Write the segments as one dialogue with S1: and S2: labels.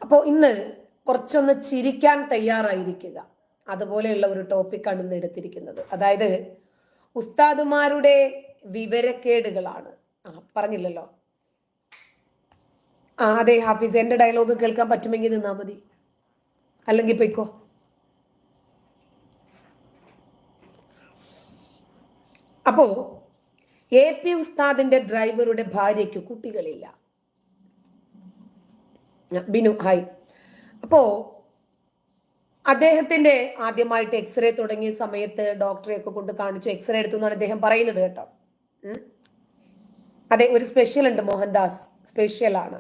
S1: അപ്പോൾ ഇന്ന് കുറച്ചൊന്ന് ചിരിക്കാൻ തയ്യാറായിരിക്കുക, അതുപോലെയുള്ള ഒരു ടോപ്പിക്കാണ് ഇന്ന് എടുത്തിരിക്കുന്നത്. അതായത് ഉസ്താദുമാരുടെ വിവരക്കേടുകളാണ്. പറഞ്ഞില്ലല്ലോ. അതെ ഹാഫിസ്, എന്റെ ഡയലോഗ് കേൾക്കാൻ പറ്റുമെങ്കിൽ നിന്നാ മതി, അല്ലെങ്കിൽ പൊയ്ക്കോ. അപ്പോ AP ഉസ്താദിന്റെ ഡ്രൈവറുടെ ഭാര്യയ്ക്ക് കുട്ടികളില്ല. ബിനു ഹായ്. അപ്പോ അദ്ദേഹത്തിന്റെ ആദ്യമായിട്ട് എക്സ്റേ തുടങ്ങിയ സമയത്ത് ഡോക്ടറെയൊക്കെ കൊണ്ട് കാണിച്ചു, എക്സ്റേ എടുത്തു എന്നാണ് അദ്ദേഹം പറയുന്നത് കേട്ടോ. അതെ, ഒരു സ്പെഷ്യൽ ഉണ്ട് മോഹൻദാസ്, സ്പെഷ്യൽ ആണ്.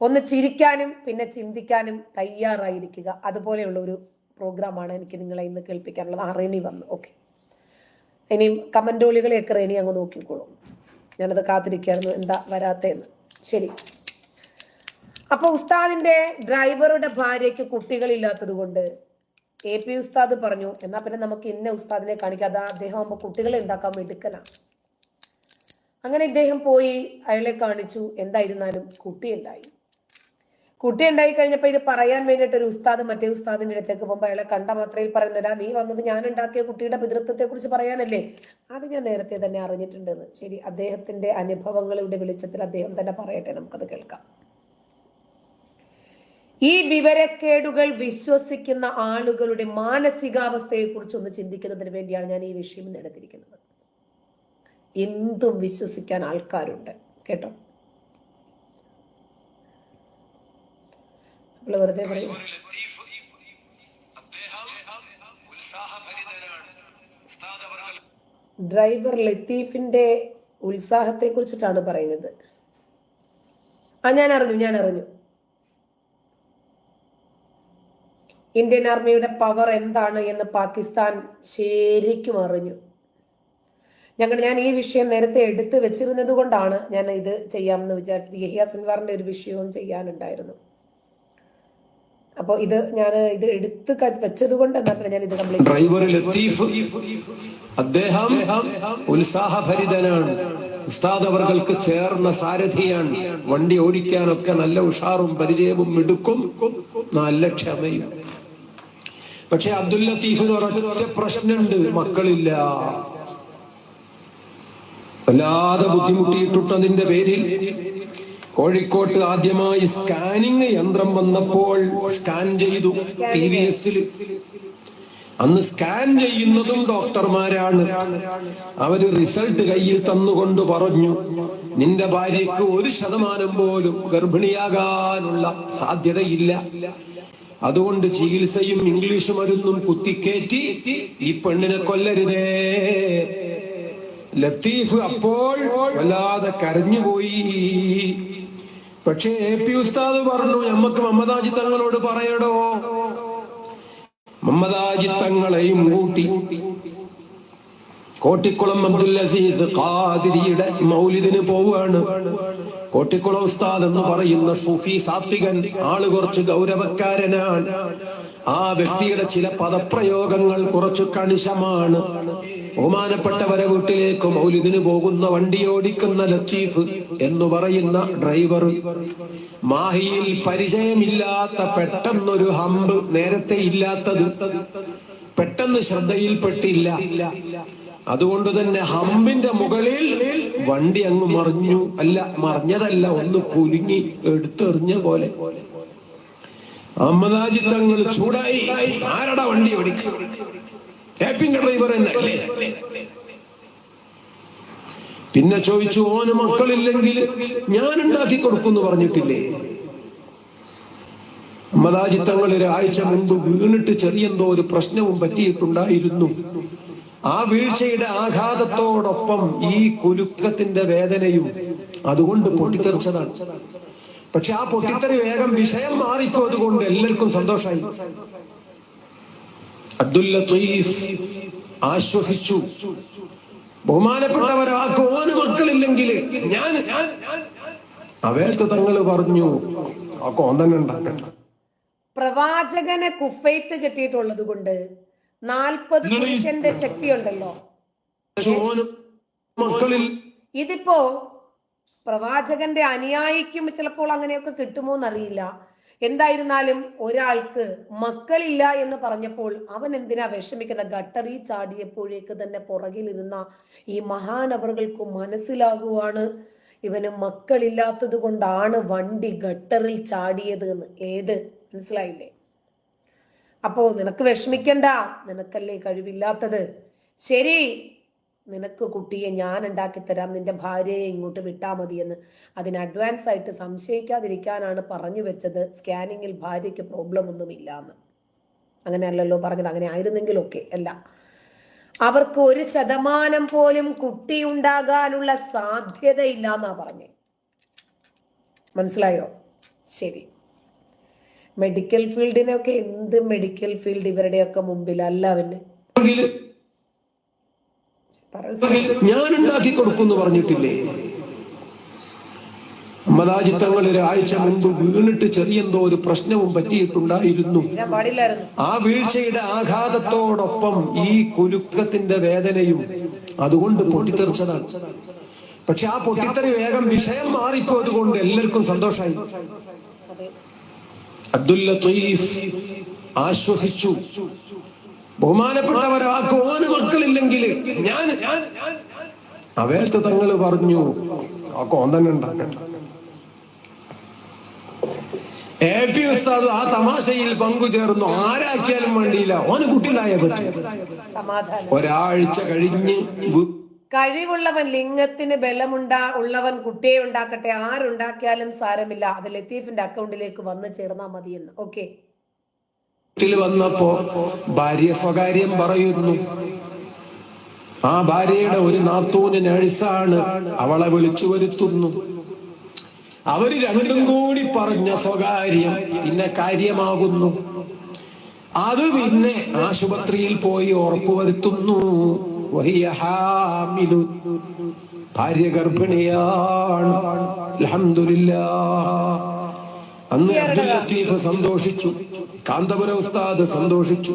S1: ഒന്ന് ചിരിക്കാനും പിന്നെ ചിന്തിക്കാനും തയ്യാറായിരിക്കുക, അതുപോലെയുള്ള ഒരു പ്രോഗ്രാമാണ് എനിക്ക് നിങ്ങളെ ഇന്ന് കേൾപ്പിക്കാനുള്ളത്. റെനി വന്നു, ഓക്കെ. ഇനിയും കമന്റോളികളെയൊക്കെ റെനി അങ്ങ് നോക്കിക്കോളും, ഞാനത് കാത്തിരിക്കായിരുന്നു എന്താ വരാത്തേന്ന്. ശരി. അപ്പൊ ഉസ്താദിന്റെ ഡ്രൈവറുടെ ഭാര്യയ്ക്ക് കുട്ടികളില്ലാത്തത് കൊണ്ട് AP ഉസ്താദ് പറഞ്ഞു, എന്നാ പിന്നെ നമുക്ക് ഇന്ന ഉസ്താദിനെ കാണിക്കാം, അതാ അദ്ദേഹം ആകുമ്പോൾ കുട്ടികളെ ഉണ്ടാക്കാൻ മിടുക്കനാണ്. അങ്ങനെ ഇദ്ദേഹം പോയി അയാളെ കാണിച്ചു. എന്തായിരുന്നാലും കുട്ടിയുണ്ടായി. കുട്ടിയുണ്ടായി കഴിഞ്ഞപ്പോൾ ഇത് പറയാൻ വേണ്ടിയിട്ട് ഒരു ഉസ്താദ് മറ്റേ ഉസ്താദിന്റെ അടുത്തേക്ക് പോകുമ്പോൾ അയാളെ കണ്ട മാത്രയിൽ പറയുന്നതാ, നീ വന്നത് ഞാൻ ഉണ്ടാക്കിയ കുട്ടിയുടെ പിതൃത്വത്തെ കുറിച്ച് പറയാനല്ലേ, അത് ഞാൻ നേരത്തെ തന്നെ അറിഞ്ഞിട്ടുണ്ടെന്ന്. ശരി, അദ്ദേഹത്തിന്റെ അനുഭവങ്ങളുടെ വെളിച്ചത്തിൽ അദ്ദേഹം തന്നെ പറയട്ടെ, നമുക്കത് കേൾക്കാം. ഈ വിവരക്കേടുകൾ വിശ്വസിക്കുന്ന ആളുകളുടെ മാനസികാവസ്ഥയെ കുറിച്ച് ഒന്ന് ചിന്തിക്കുന്നതിന് വേണ്ടിയാണ് ഞാൻ ഈ വിഷയം എടുത്തിരിക്കുന്നത്. എന്തും വിശ്വസിക്കാൻ ആൾക്കാരുണ്ട് കേട്ടോ. നമ്മൾ വെറുതെ പറയും. ഡ്രൈവർ ലത്തീഫിന്റെ ഉത്സാഹത്തെ കുറിച്ചിട്ടാണ് പറയുന്നത്. ഞാൻ അറിഞ്ഞു. ഇന്ത്യൻ ആർമിയുടെ പവർ എന്താണ് എന്ന് പാകിസ്ഥാൻ ശരിക്കും അറിഞ്ഞു. ഞാൻ ഈ വിഷയം നേരത്തെ എടുത്തു വെച്ചിരുന്നത് കൊണ്ടാണ് ഞാൻ ഇത് ചെയ്യാമെന്ന് വിചാരിച്ചത്. യഹിയ സിൻവാറിന്റെ ഒരു വിഷയവും ചെയ്യാനുണ്ടായിരുന്നു. അപ്പൊ ഇത് ഞാൻ ഇത് എടുത്ത് വെച്ചത് കൊണ്ട് എന്നാ ഞാൻ ഇത് കംപ്ലീറ്റ്.
S2: ഡ്രൈവർ ലത്തീഫ് അദ്ദേഹം ഉത്സാഹഭരിതനാണ്, ഉസ്താദ് അവർക്ക് ചേർന്ന സാരഥിയാണ്. വണ്ടി ഓടിക്കാനൊക്കെ നല്ല ഉഷാറും പരിചയവും മിടുക്കും നല്ല ക്ഷമയും. പക്ഷെ അബ്ദുൽ ലത്തീഫിന് ഒരൊറ്റ പ്രശ്നമുണ്ട്, മക്കളില്ല. വല്ലാതെ ബുദ്ധിമുട്ടിയിട്ടുള്ളതിന്റെ പേരിൽ കോഴിക്കോട്ട് ആദ്യമായി സ്കാനിങ് യന്ത്രം വന്നപ്പോൾ സ്കാൻ ചെയ്തു TVS-ൽ. അന്ന് സ്കാൻ ചെയ്യുന്നതും ഡോക്ടർമാരാണ്. അവര് റിസൾട്ട് കയ്യിൽ തന്നുകൊണ്ട് പറഞ്ഞു, നിന്റെ ഭാര്യയ്ക്ക് 1% പോലും ഗർഭിണിയാകാനുള്ള സാധ്യതയില്ല. അതുകൊണ്ട് ചികിത്സയും ഇംഗ്ലീഷ് മരുന്നും കുത്തിക്കേറ്റി ഈ പെണ്ണിനെ കൊല്ലരുതേ. ലത്തീഫ് അപ്പോൾ വല്ലാതെ കരഞ്ഞുപോയി. പക്ഷേ AP ഉസ്താദ് പറഞ്ഞു, നമുക്ക് മമ്മദാജി തങ്ങളോട് പറയടോ. മമ്മദാജി തങ്ങളെയും കൂട്ടി കോട്ടിക്കുളം അബ്ദുൽ അസീസ് ഖാദിരിയുടെ മൗലിദിന് പോവുകയാണ്. കോട്ടിക്കുളം ഉസ്താദ് എന്ന് പറയുന്ന സൂഫി സാത്വികൻ, ആള് കുറച്ച് ഗൗരവക്കാരനാണ്. ആ വ്യക്തിയുടെ ചില പദപ്രയോഗങ്ങൾ കുറച്ചു കണിശമാണ്. ബഹുമാനപ്പെട്ടവരെ വീട്ടിലേക്ക് മൗലിദിന് പോകുന്ന വണ്ടി ഓടിക്കുന്ന ലത്തീഫ് എന്ന് പറയുന്ന ഡ്രൈവർ മാഹിയിൽ പരിചയമില്ലാത്ത പെട്ടെന്നൊരു ഹമ്പ്, നേരത്തെ ഇല്ലാത്തത്, പെട്ടെന്ന് ശ്രദ്ധയിൽപ്പെട്ടില്ല. അതുകൊണ്ട് തന്നെ ഹമ്പിന്റെ മുകളിൽ വണ്ടി അങ്ങ് മറിഞ്ഞു. മറിഞ്ഞതല്ല, ഒന്ന് കുലുങ്ങി എടുത്തെറിഞ്ഞ പോലെ. അഹമ്മദാജി തങ്ങൾ ചൂടായി, ആരടാ വണ്ടി ഓടിക്കുക? ഏപ്പിന്റെ ഡ്രൈവർ എന്നല്ലേ? പിന്നെ ചോദിച്ചു, ഓന് മക്കളില്ലെങ്കിൽ ഞാൻ ഉണ്ടാക്കി കൊടുക്കുമെന്ന് പറഞ്ഞിട്ടില്ലേ? അഹമ്മദാജി തങ്ങൾ ഒരാഴ്ച മുമ്പ് വീണിട്ട് ചെറിയെന്തോ ഒരു പ്രശ്നവും പറ്റിയിട്ടുണ്ടായിരുന്നു. ആ വീഴ്ചയുടെ ആഘാതത്തോടൊപ്പം ഈ കുലുക്കത്തിന്റെ വേദനയും അതുകൊണ്ട് പൊട്ടിത്തെറിച്ചതാണ്. പക്ഷെ ആ പൊട്ടിത്തെറി വേഗം വിഷയം മാറിപ്പോയത് കൊണ്ട് എല്ലാവർക്കും സന്തോഷമായി. അബ്ദുൽ ലത്തീഫ് ആശ്വസിച്ചു. ബഹുമാനപ്പെട്ടവരാക്ക് ഓന് മക്കളില്ലെങ്കിൽ ഞാൻ അവേഴ്ത്ത തങ്ങൾ പറഞ്ഞു, ആ കോന്തന്നെ ഉണ്ടാക്കണ്ട.
S1: പ്രവാചകനെ കുഫൈത്ത് കിട്ടിയിട്ടുള്ളത് കൊണ്ട് 40 പുരുഷന്റെ ശക്തി ഉണ്ടല്ലോ. ഇതിപ്പോ പ്രവാചകന്റെ അനുയായിക്കും ചിലപ്പോൾ അങ്ങനെയൊക്കെ കിട്ടുമോ എന്നറിയില്ല. എന്തായിരുന്നാലും ഒരാൾക്ക് മക്കളില്ല എന്ന് പറഞ്ഞപ്പോൾ അവൻ എന്തിനാ വിഷമിക്കുന്ന? ഗട്ടറി ചാടിയപ്പോഴേക്ക് തന്നെ പുറകിലിരുന്ന ഈ മഹാനവറുകൾക്ക് മനസ്സിലാകുവാണ് ഇവന് മക്കളില്ലാത്തത് കൊണ്ടാണ് വണ്ടി ഗട്ടറിൽ ചാടിയത് എന്ന്. ഏത് മനസ്സിലായില്ലേ? അപ്പോ നിനക്ക് വിഷമിക്കണ്ട, നിനക്കല്ലേ കഴിവില്ലാത്തത്. ശരി, നിനക്ക് കുട്ടിയെ ഞാൻ ഉണ്ടാക്കി തരാം, നിന്റെ ഭാര്യയെ ഇങ്ങോട്ട് വിട്ടാ മതിയെന്ന്. അതിന് അഡ്വാൻസ് ആയിട്ട് സംശയിക്കാതിരിക്കാനാണ് പറഞ്ഞു വെച്ചത് സ്കാനിങ്ങിൽ ഭാര്യയ്ക്ക് പ്രോബ്ലം ഒന്നുമില്ല എന്ന്. അങ്ങനെയല്ലല്ലോ പറഞ്ഞത്. അങ്ങനെ ആയിരുന്നെങ്കിലൊക്കെ അല്ല. അവർക്ക് 1% പോലും കുട്ടി ഉണ്ടാകാനുള്ള സാധ്യതയില്ല എന്നാ പറഞ്ഞേ. മനസ്സിലായോ? ശരി, മെഡിക്കൽ ഫീൽഡിനൊക്കെ എന്ത് മെഡിക്കൽ ഫീൽഡ് ഇവരുടെയൊക്കെ മുമ്പിലല്ല. അവന്
S2: ഞാൻ ഉണ്ടാക്കി കൊടുക്കുന്നു പറഞ്ഞിട്ടില്ലേ? മതാജിത്തങ്ങൾ ഒരാഴ്ച മുമ്പ് വീണിട്ട് ചെറിയെന്തോ ഒരു പ്രശ്നവും പറ്റിയിട്ടുണ്ടായിരുന്നു. ആ വീഴ്ചയുടെ ആഘാതത്തോടൊപ്പം ഈ കുലുക്കത്തിന്റെ വേദനയും അതുകൊണ്ട് പൊട്ടിത്തെറിച്ചതാണ്. പക്ഷെ ആ പൊട്ടിത്തെറി വേഗം വിഷയം മാറിപ്പോയത് കൊണ്ട് എല്ലാവർക്കും സന്തോഷമായി. അബ്ദുൽ ലത്തീഫ് ആശ്വസിച്ചു. ബഹുമാനപ്പെട്ടവരാക്ക് ഓന് മക്കളില്ലെങ്കിൽ ഞാൻ അവേഴ്ത്ത് തങ്ങൾ പറഞ്ഞു ആ കോന്തന്നെ ഉണ്ടാക്കട്ടെ. എ.പി. ഉസ്താദ് ആ തമാശയിൽ പങ്കുചേർന്നു. ആരാക്കിയാലും വേണ്ടിയില്ല, ഓന് കുട്ടിയിലായ പറ്റും. ഒരാഴ്ച കഴിഞ്ഞ്
S1: കഴിവുള്ളവൻ, ലിംഗത്തിന് ഉള്ളവൻ കുട്ടിയെ ഉണ്ടാക്കട്ടെ, ആരുണ്ടാക്കിയാലും സാരമില്ല, അത് ലത്തീഫിന്റെ അക്കൗണ്ടിലേക്ക് വന്ന് ചേർന്നാ മതിയെന്ന്. ഓക്കെ,
S2: വീട്ടിൽ വന്നപ്പോ ഭാര്യ സ്വകാര്യം പറയുന്നു. ആ ഭാര്യയുടെ ഒരു നാത്തൂന് നഴ്സാണ്, അവളെ വിളിച്ചു വരുത്തുന്നു. അവര് രണ്ടും കൂടി പറഞ്ഞ സ്വകാര്യം പിന്നെ കാര്യമാകുന്നു. അത് പിന്നെ ആശുപത്രിയിൽ പോയി ഉറപ്പുവരുത്തുന്നു. ഭാര്യ ഗർഭിണിയാണ്. അൽഹംദുലില്ലാഹ്. അന്ന് അബ്ദുൽ ലത്തീഫ് സന്തോഷിച്ചു, കാന്തപുരം ഉസ്താദ് സന്തോഷിച്ചു.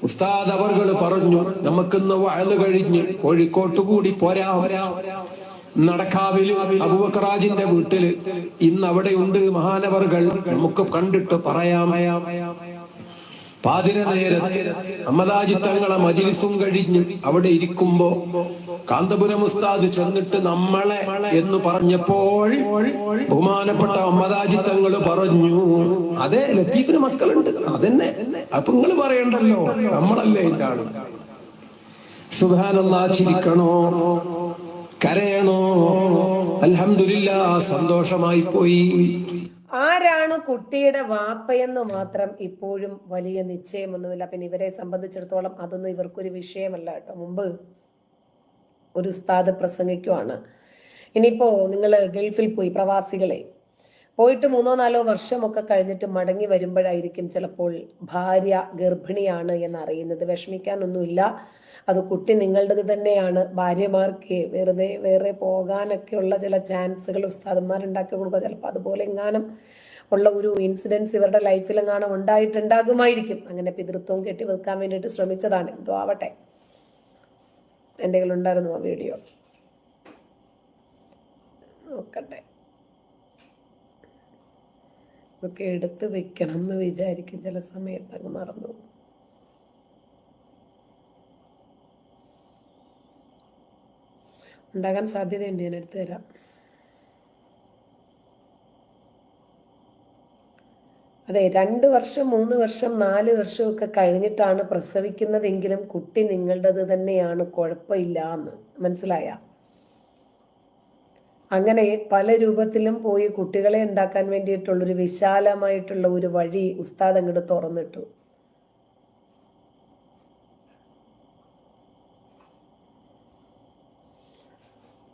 S2: ഉസ്താദ് അവർകൾ പറഞ്ഞു, നമുക്കിന്ന് വഅദ് കഴിഞ്ഞ് കോഴിക്കോട്ട് കൂടി പോരാ. നടക്കാവില് അബൂബക്കറാജിന്റെ വീട്ടില് ഇന്ന് അവിടെയുണ്ട് മഹാനവറുകൾ, നമുക്ക് കണ്ടിട്ട് പറയാം. പാതിര നേരത്ത് അഹമ്മദാജിത്തങ്ങളെ മജ്‌ലിസും കഴിഞ്ഞ് അവിടെ ഇരിക്കുമ്പോ കാന്തപുരം ഉസ്താദ് ചെന്നിട്ട് നമ്മളെ എന്ന് പറഞ്ഞപ്പോൾ ബഹുമാനപ്പെട്ട അഹമ്മദാജിത്തങ്ങൾ പറഞ്ഞു, അതെ ലത്തീഫിന് മക്കളുണ്ട്, അതെന്നെ. അപ്പൊ നിങ്ങൾ പറയണ്ടല്ലോ, നമ്മളല്ലേ എന്റെ ആള്. സുബ്ഹാനല്ലാഹ്. ചിരിക്കണോ കരയണോ? അൽഹംദുലില്ലാഹ്, സന്തോഷമായി പോയി.
S1: ആരാണ് കുട്ടിയുടെ വാപ്പയെന്ന് മാത്രം ഇപ്പോഴും വലിയ നിശ്ചയമൊന്നുമില്ല. പിന്നെ ഇവരെ സംബന്ധിച്ചിടത്തോളം അതൊന്നും ഇവർക്കൊരു വിഷയമല്ല കേട്ടോ. മുമ്പ് ഒരു ഉസ്താദ് പ്രസംഗിക്കുവാണ്, ഇനിയിപ്പോ നിങ്ങൾ ഗൾഫിൽ പോയി, പ്രവാസികളെ പോയിട്ട് 3-4 വർഷമൊക്കെ കഴിഞ്ഞിട്ട് മടങ്ങി വരുമ്പോഴായിരിക്കും ചിലപ്പോൾ ഭാര്യ ഗർഭിണിയാണ് എന്നറിയുന്നത്. വിഷമിക്കാനൊന്നുമില്ല, അത് കുട്ടി നിങ്ങളുടേത് തന്നെയാണ്. ഭാര്യമാർക്ക് വേറെ പോകാനൊക്കെയുള്ള ചില ചാൻസുകൾ ഉസ്താദന്മാരുണ്ടാക്കി കൊടുക്കുക. ചിലപ്പോൾ അതുപോലെ എങ്ങാനും ഉള്ള ഒരു ഇൻസിഡൻസ് ഇവരുടെ ലൈഫിൽ എങ്ങാനും ഉണ്ടായിട്ടുണ്ടാകുമായിരിക്കും. അങ്ങനെ പിതൃത്വം കെട്ടി വെക്കാൻ വേണ്ടിയിട്ട് ശ്രമിച്ചതാണ്. എന്തോ ആവട്ടെ, എൻ്റെ കയ്യിലുണ്ടായിരുന്നു ആ വീഡിയോ, നോക്കട്ടെ. ഇതൊക്കെ എടുത്ത് വെക്കണം എന്ന് വിചാരിക്കും, ചില സമയത്ത് അങ്ങ് മറന്നു. ഉണ്ടാകാൻ സാധ്യതയുണ്ട്, ഞാൻ എടുത്തു തരാം. അതെ, 2 വർഷം 3 വർഷം 4 വർഷമൊക്കെ കഴിഞ്ഞിട്ടാണ് പ്രസവിക്കുന്നതെങ്കിലും കുട്ടി നിങ്ങളുടേത് തന്നെയാണ്, കുഴപ്പമില്ല എന്ന്. മനസ്സിലായ? അങ്ങനെ പല രൂപത്തിലും പോയി കുട്ടികളെ ഉണ്ടാക്കാൻ വേണ്ടിയിട്ടുള്ളൊരു വിശാലമായിട്ടുള്ള ഒരു വഴി ഉസ്താദ് അങ്ങോട്ട് തുറന്നിട്ടു.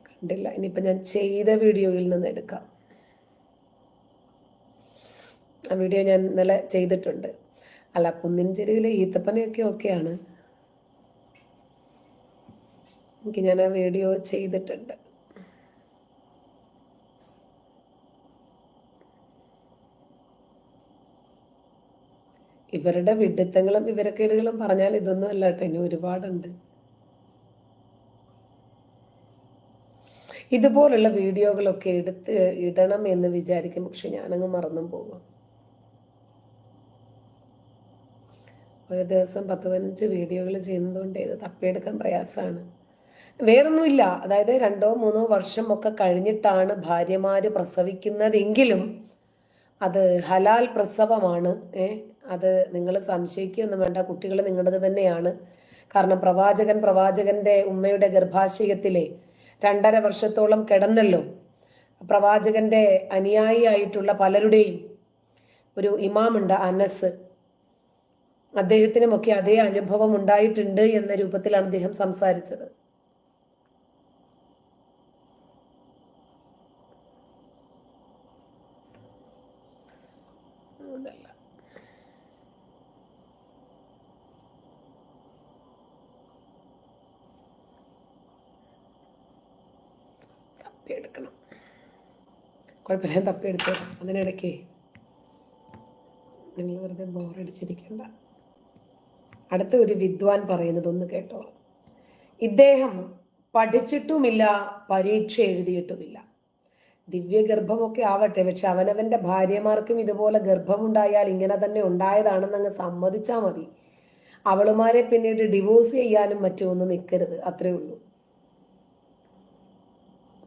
S1: കണ്ടില്ല? ഇനിയിപ്പോൾ ഞാൻ ചെയ്ത വീഡിയോയിൽ നിന്ന് എടുക്കാം. ആ വീഡിയോ ഞാൻ ഇന്നലെ ചെയ്തിട്ടുണ്ട്. അല്ല, കുന്നിൻ ചെരുവിലെ ഈത്തപ്പനയൊക്കെ ഓക്കെയാണ്. ഞാൻ ആ വീഡിയോ ചെയ്തിട്ടുണ്ട്. ഇവരുടെ വിഡിത്തങ്ങളും വിവരക്കേടുകളും പറഞ്ഞാൽ ഇതൊന്നും അല്ല കേട്ടോ, ഇനി ഒരുപാടുണ്ട്. ഇതുപോലുള്ള വീഡിയോകളൊക്കെ എടുത്ത് ഇടണം എന്ന് വിചാരിക്കും, പക്ഷെ ഞാനങ്ങ് മറന്നും പോകും. ഒരു ദിവസം 10-15 വീഡിയോകൾ ചെയ്യുന്നതുകൊണ്ട് ഇത് തപ്പിയെടുക്കാൻ പ്രയാസമാണ്. വേറൊന്നുമില്ല, അതായത് 2-3 വർഷം ഒക്കെ കഴിഞ്ഞിട്ടാണ് ഭാര്യമാര് പ്രസവിക്കുന്നതെങ്കിലും അത് ഹലാൽ പ്രസവമാണ്. അത് നിങ്ങൾ സംശയിക്കുകയൊന്നും വേണ്ട, കുട്ടികൾ നിങ്ങളുടേത് തന്നെയാണ്. കാരണം പ്രവാചകന്റെ ഉമ്മയുടെ ഗർഭാശയത്തിലെ 2.5 വർഷത്തോളം കിടന്നല്ലോ. പ്രവാചകന്റെ അനുയായിയായിട്ടുള്ള പലരുടെയും ഒരു ഇമാമുണ്ട് അനസ്, അദ്ദേഹത്തിനുമൊക്കെ അതേ അനുഭവം ഉണ്ടായിട്ടുണ്ട് എന്ന രൂപത്തിലാണ് അദ്ദേഹം സംസാരിച്ചത്. തപ്പിയെടുക്കണം, കുഴപ്പമില്ല, തപ്പിയെടുത്തോ. അതിനിടയ്ക്ക് നിങ്ങൾ വെറുതെ ബോറടിച്ചിരിക്കണ്ട. അടുത്ത ഒരു വിദ്വാൻ പറയുന്നതൊന്ന് കേട്ടോ. ഇദ്ദേഹം പഠിച്ചിട്ടുമില്ല, പരീക്ഷ എഴുതിയിട്ടുമില്ല. ദിവ്യഗർഭമൊക്കെ ആവട്ടെ, പക്ഷെ അവനവന്റെ ഭാര്യമാർക്കും ഇതുപോലെ ഗർഭമുണ്ടായാൽ ഇങ്ങനെ തന്നെ ഉണ്ടായതാണെന്ന് അങ്ങ് സമ്മതിച്ചാൽ മതി. അവളുമാരെ പിന്നീട് ഡിവോഴ്സ് ചെയ്യാനും മറ്റുമൊന്നും നിൽക്കരുത്, അത്രേ ഉള്ളൂ.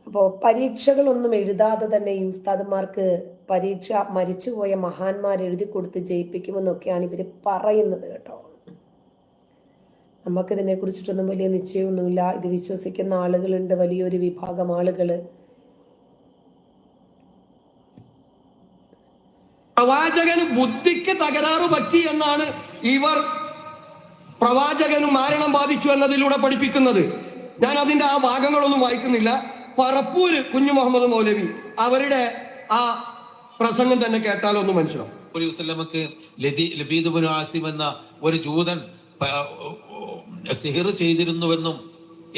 S1: അപ്പോൾ പരീക്ഷകളൊന്നും എഴുതാതെ തന്നെ ഈ ഉസ്താദന്മാർക്ക് പരീക്ഷ മരിച്ചുപോയ മഹാന്മാർ എഴുതി കൊടുത്ത് ജയിപ്പിക്കുമെന്നൊക്കെയാണ് ഇവർ പറയുന്നത് കേട്ടോ. നമുക്കിതിനെ കുറിച്ചിട്ടൊന്നും വലിയ നിശ്ചയമൊന്നുമില്ല. ഇത് വിശ്വസിക്കുന്ന ആളുകളുണ്ട്, വലിയൊരു വിഭാഗം ആളുകൾ.
S2: പ്രവാചകന് ബുദ്ധിക്ക് തകരാറ് പറ്റി എന്നാണ് ഇവർ പ്രവാചകന് മാരണം ബാധിച്ചു എന്നതിലൂടെ പഠിപ്പിക്കുന്നത്. ഞാൻ അതിന്റെ ആ ഭാഗങ്ങളൊന്നും വായിക്കുന്നില്ല. പറപ്പൂര് കുഞ്ഞു മുഹമ്മദ് മൗലവി അവരുടെ ആ പ്രസംഗം തന്നെ കേട്ടാലൊന്നും മനസ്സിലാവും.
S3: ലബീദ് ഇബ്നു ആസിം എന്ന ഒരു ജൂതൻ സിഹിർ ചെയ്തിരുന്നുവെന്നും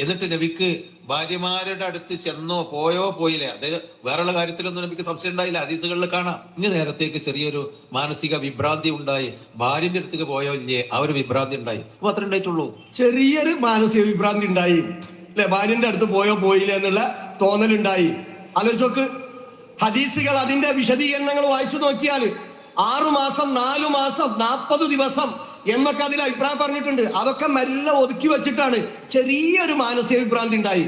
S3: എന്നിട്ട് നബിക്ക് ഭാര്യമാരുടെ അടുത്ത് ചെന്നോ പോയില്ലേ, അതായത് വേറെയുള്ള കാര്യത്തിലൊന്നും നബിക്ക് സംശയം ഉണ്ടായില്ല. ഹദീസുകളിൽ കാണാം. ഇനി നേരത്തേക്ക് ചെറിയൊരു മാനസിക വിഭ്രാന്തി ഉണ്ടായി, ഭാര്യന്റെ അടുത്തേക്ക് പോയോ ഇല്ലേ, ആ ഒരു വിഭ്രാന്തി ഉണ്ടായി, മാത്രമേ ഉണ്ടായിട്ടുള്ളൂ.
S2: ചെറിയൊരു മാനസിക വിഭ്രാന്തി ഉണ്ടായി അല്ലെ, ഭാര്യന്റെ അടുത്ത് പോയോ പോയില്ല എന്നുള്ള തോന്നലുണ്ടായി. ആലോചിച്ചോക്ക്, ഹദീസുകൾ അതിന്റെ വിശദീകരണങ്ങൾ വായിച്ചു നോക്കിയാൽ 6 മാസം 4 മാസം 40 ദിവസം എന്നൊക്കെ അതിൽ അഭിപ്രായം പറഞ്ഞിട്ടുണ്ട്. അതൊക്കെ മെല്ലെ ഒതുക്കി വെച്ചിട്ടാണ് ചെറിയൊരു മാനസിക വിഭ്രാന്തി ഉണ്ടായി.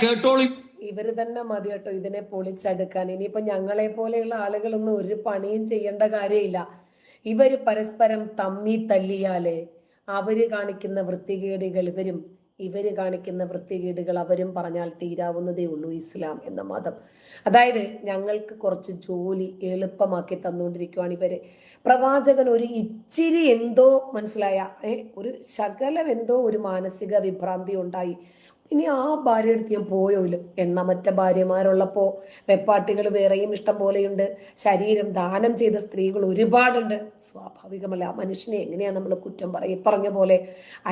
S2: കേട്ടോളി,
S1: ഇവര് തന്നെ മതി കേട്ടോ ഇതിനെ പൊളിച്ചെടുക്കാൻ. ഇനിയിപ്പോ ഞങ്ങളെ പോലെയുള്ള ആളുകളൊന്നും ഒരു പണിയും ചെയ്യേണ്ട കാര്യമില്ല. ഇവര് പരസ്പരം തമ്മി തല്ലിയാല് അവര് കാണിക്കുന്ന വൃത്തികേടുകൾ ഇവര് കാണിക്കുന്ന വൃത്തികേടുകൾ അവരും പറഞ്ഞാൽ തീരാവുന്നതേ ഉള്ളൂ. ഇസ്ലാം എന്ന മതം അതായത് ഞങ്ങൾക്ക് കുറച്ച് ജോലി എളുപ്പമാക്കി തന്നുകൊണ്ടിരിക്കുവാണ് ഇവര്. പ്രവാചകൻ ഒരു ഇച്ചിരി എന്തോ മനസ്സിലായ ഒരു ശകലം എന്തോ ഒരു മാനസിക വിഭ്രാന്തി ഉണ്ടായി. ഇനി ആ ഭാര്യ അടുത്ത് ഞാൻ പോയോലും, എണ്ണമറ്റ ഭാര്യമാരുള്ളപ്പോ വെപ്പാട്ടികൾ വേറെയും ഇഷ്ടം പോലെയുണ്ട്. ശരീരം ദാനം ചെയ്ത സ്ത്രീകൾ ഒരുപാടുണ്ട്. സ്വാഭാവികമല്ല, മനുഷ്യനെ എങ്ങനെയാ നമ്മൾ കുറ്റം പറയും? പറഞ്ഞ പോലെ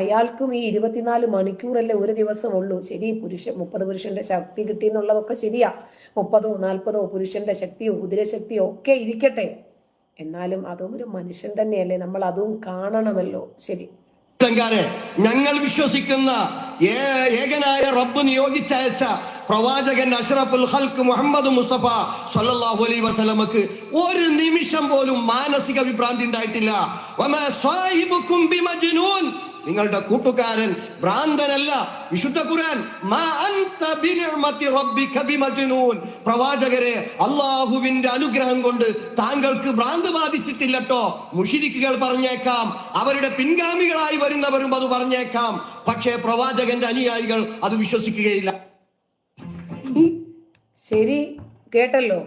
S1: അയാൾക്കും ഈ 24 മണിക്കൂറല്ലേ ഒരു ദിവസം ഉള്ളൂ. ശരി, 30 പുരുഷന്റെ ശക്തി കിട്ടി എന്നുള്ളതൊക്കെ ശരിയാ. 30-ഓ 40-ഓ പുരുഷന്റെ ശക്തിയോ കുതിരശക്തിയോ ഒക്കെ ഇരിക്കട്ടെ, എന്നാലും അതും ഒരു മനുഷ്യൻ തന്നെയല്ലേ, നമ്മൾ അതും കാണണമല്ലോ. ശരി,
S2: ഞങ്ങൾ വിശ്വസിക്കുന്ന ഏകനായ റബ്ബ് നിയോഗിച്ചയച്ച പ്രവാചകൻ അഷ്റഫുൽ ഖൽഖ് മുഹമ്മദ് മുസ്തഫ സല്ലല്ലാഹു അലൈഹി വസല്ലമക്ക് ഒരു നിമിഷം പോലും മാനസിക വിഭ്രാന്തി ഉണ്ടായിട്ടില്ല. വമാ സാഹിബുക്കും ബിമജ്നൂൻ, നിങ്ങളുടെ കൂട്ടുകാരൻ ഭ്രാന്തനല്ല. വിശുദ്ധ ഖുർആൻ മാ അൻത ബിനിഅമതി റബ്ബിക ബിമജ്നൂൻ, പ്രവാചകരെ അല്ലാഹുവിന്റെ അനുഗ്രഹം കൊണ്ട് താങ്കൾക്ക് ഭ്രാന്ത് ബാധിച്ചിട്ടില്ലട്ടോ. മുശ്രിക്കുകൾ പറഞ്ഞേക്കാം, അവരുടെ പിൻഗാമികളായി വരുന്നവരും അത് പറഞ്ഞേക്കാം, പക്ഷേ പ്രവാചകന്റെ അനുയായികൾ അത് വിശ്വസിക്കുകയില്ല.
S1: ശരി, കേട്ടല്ലോ.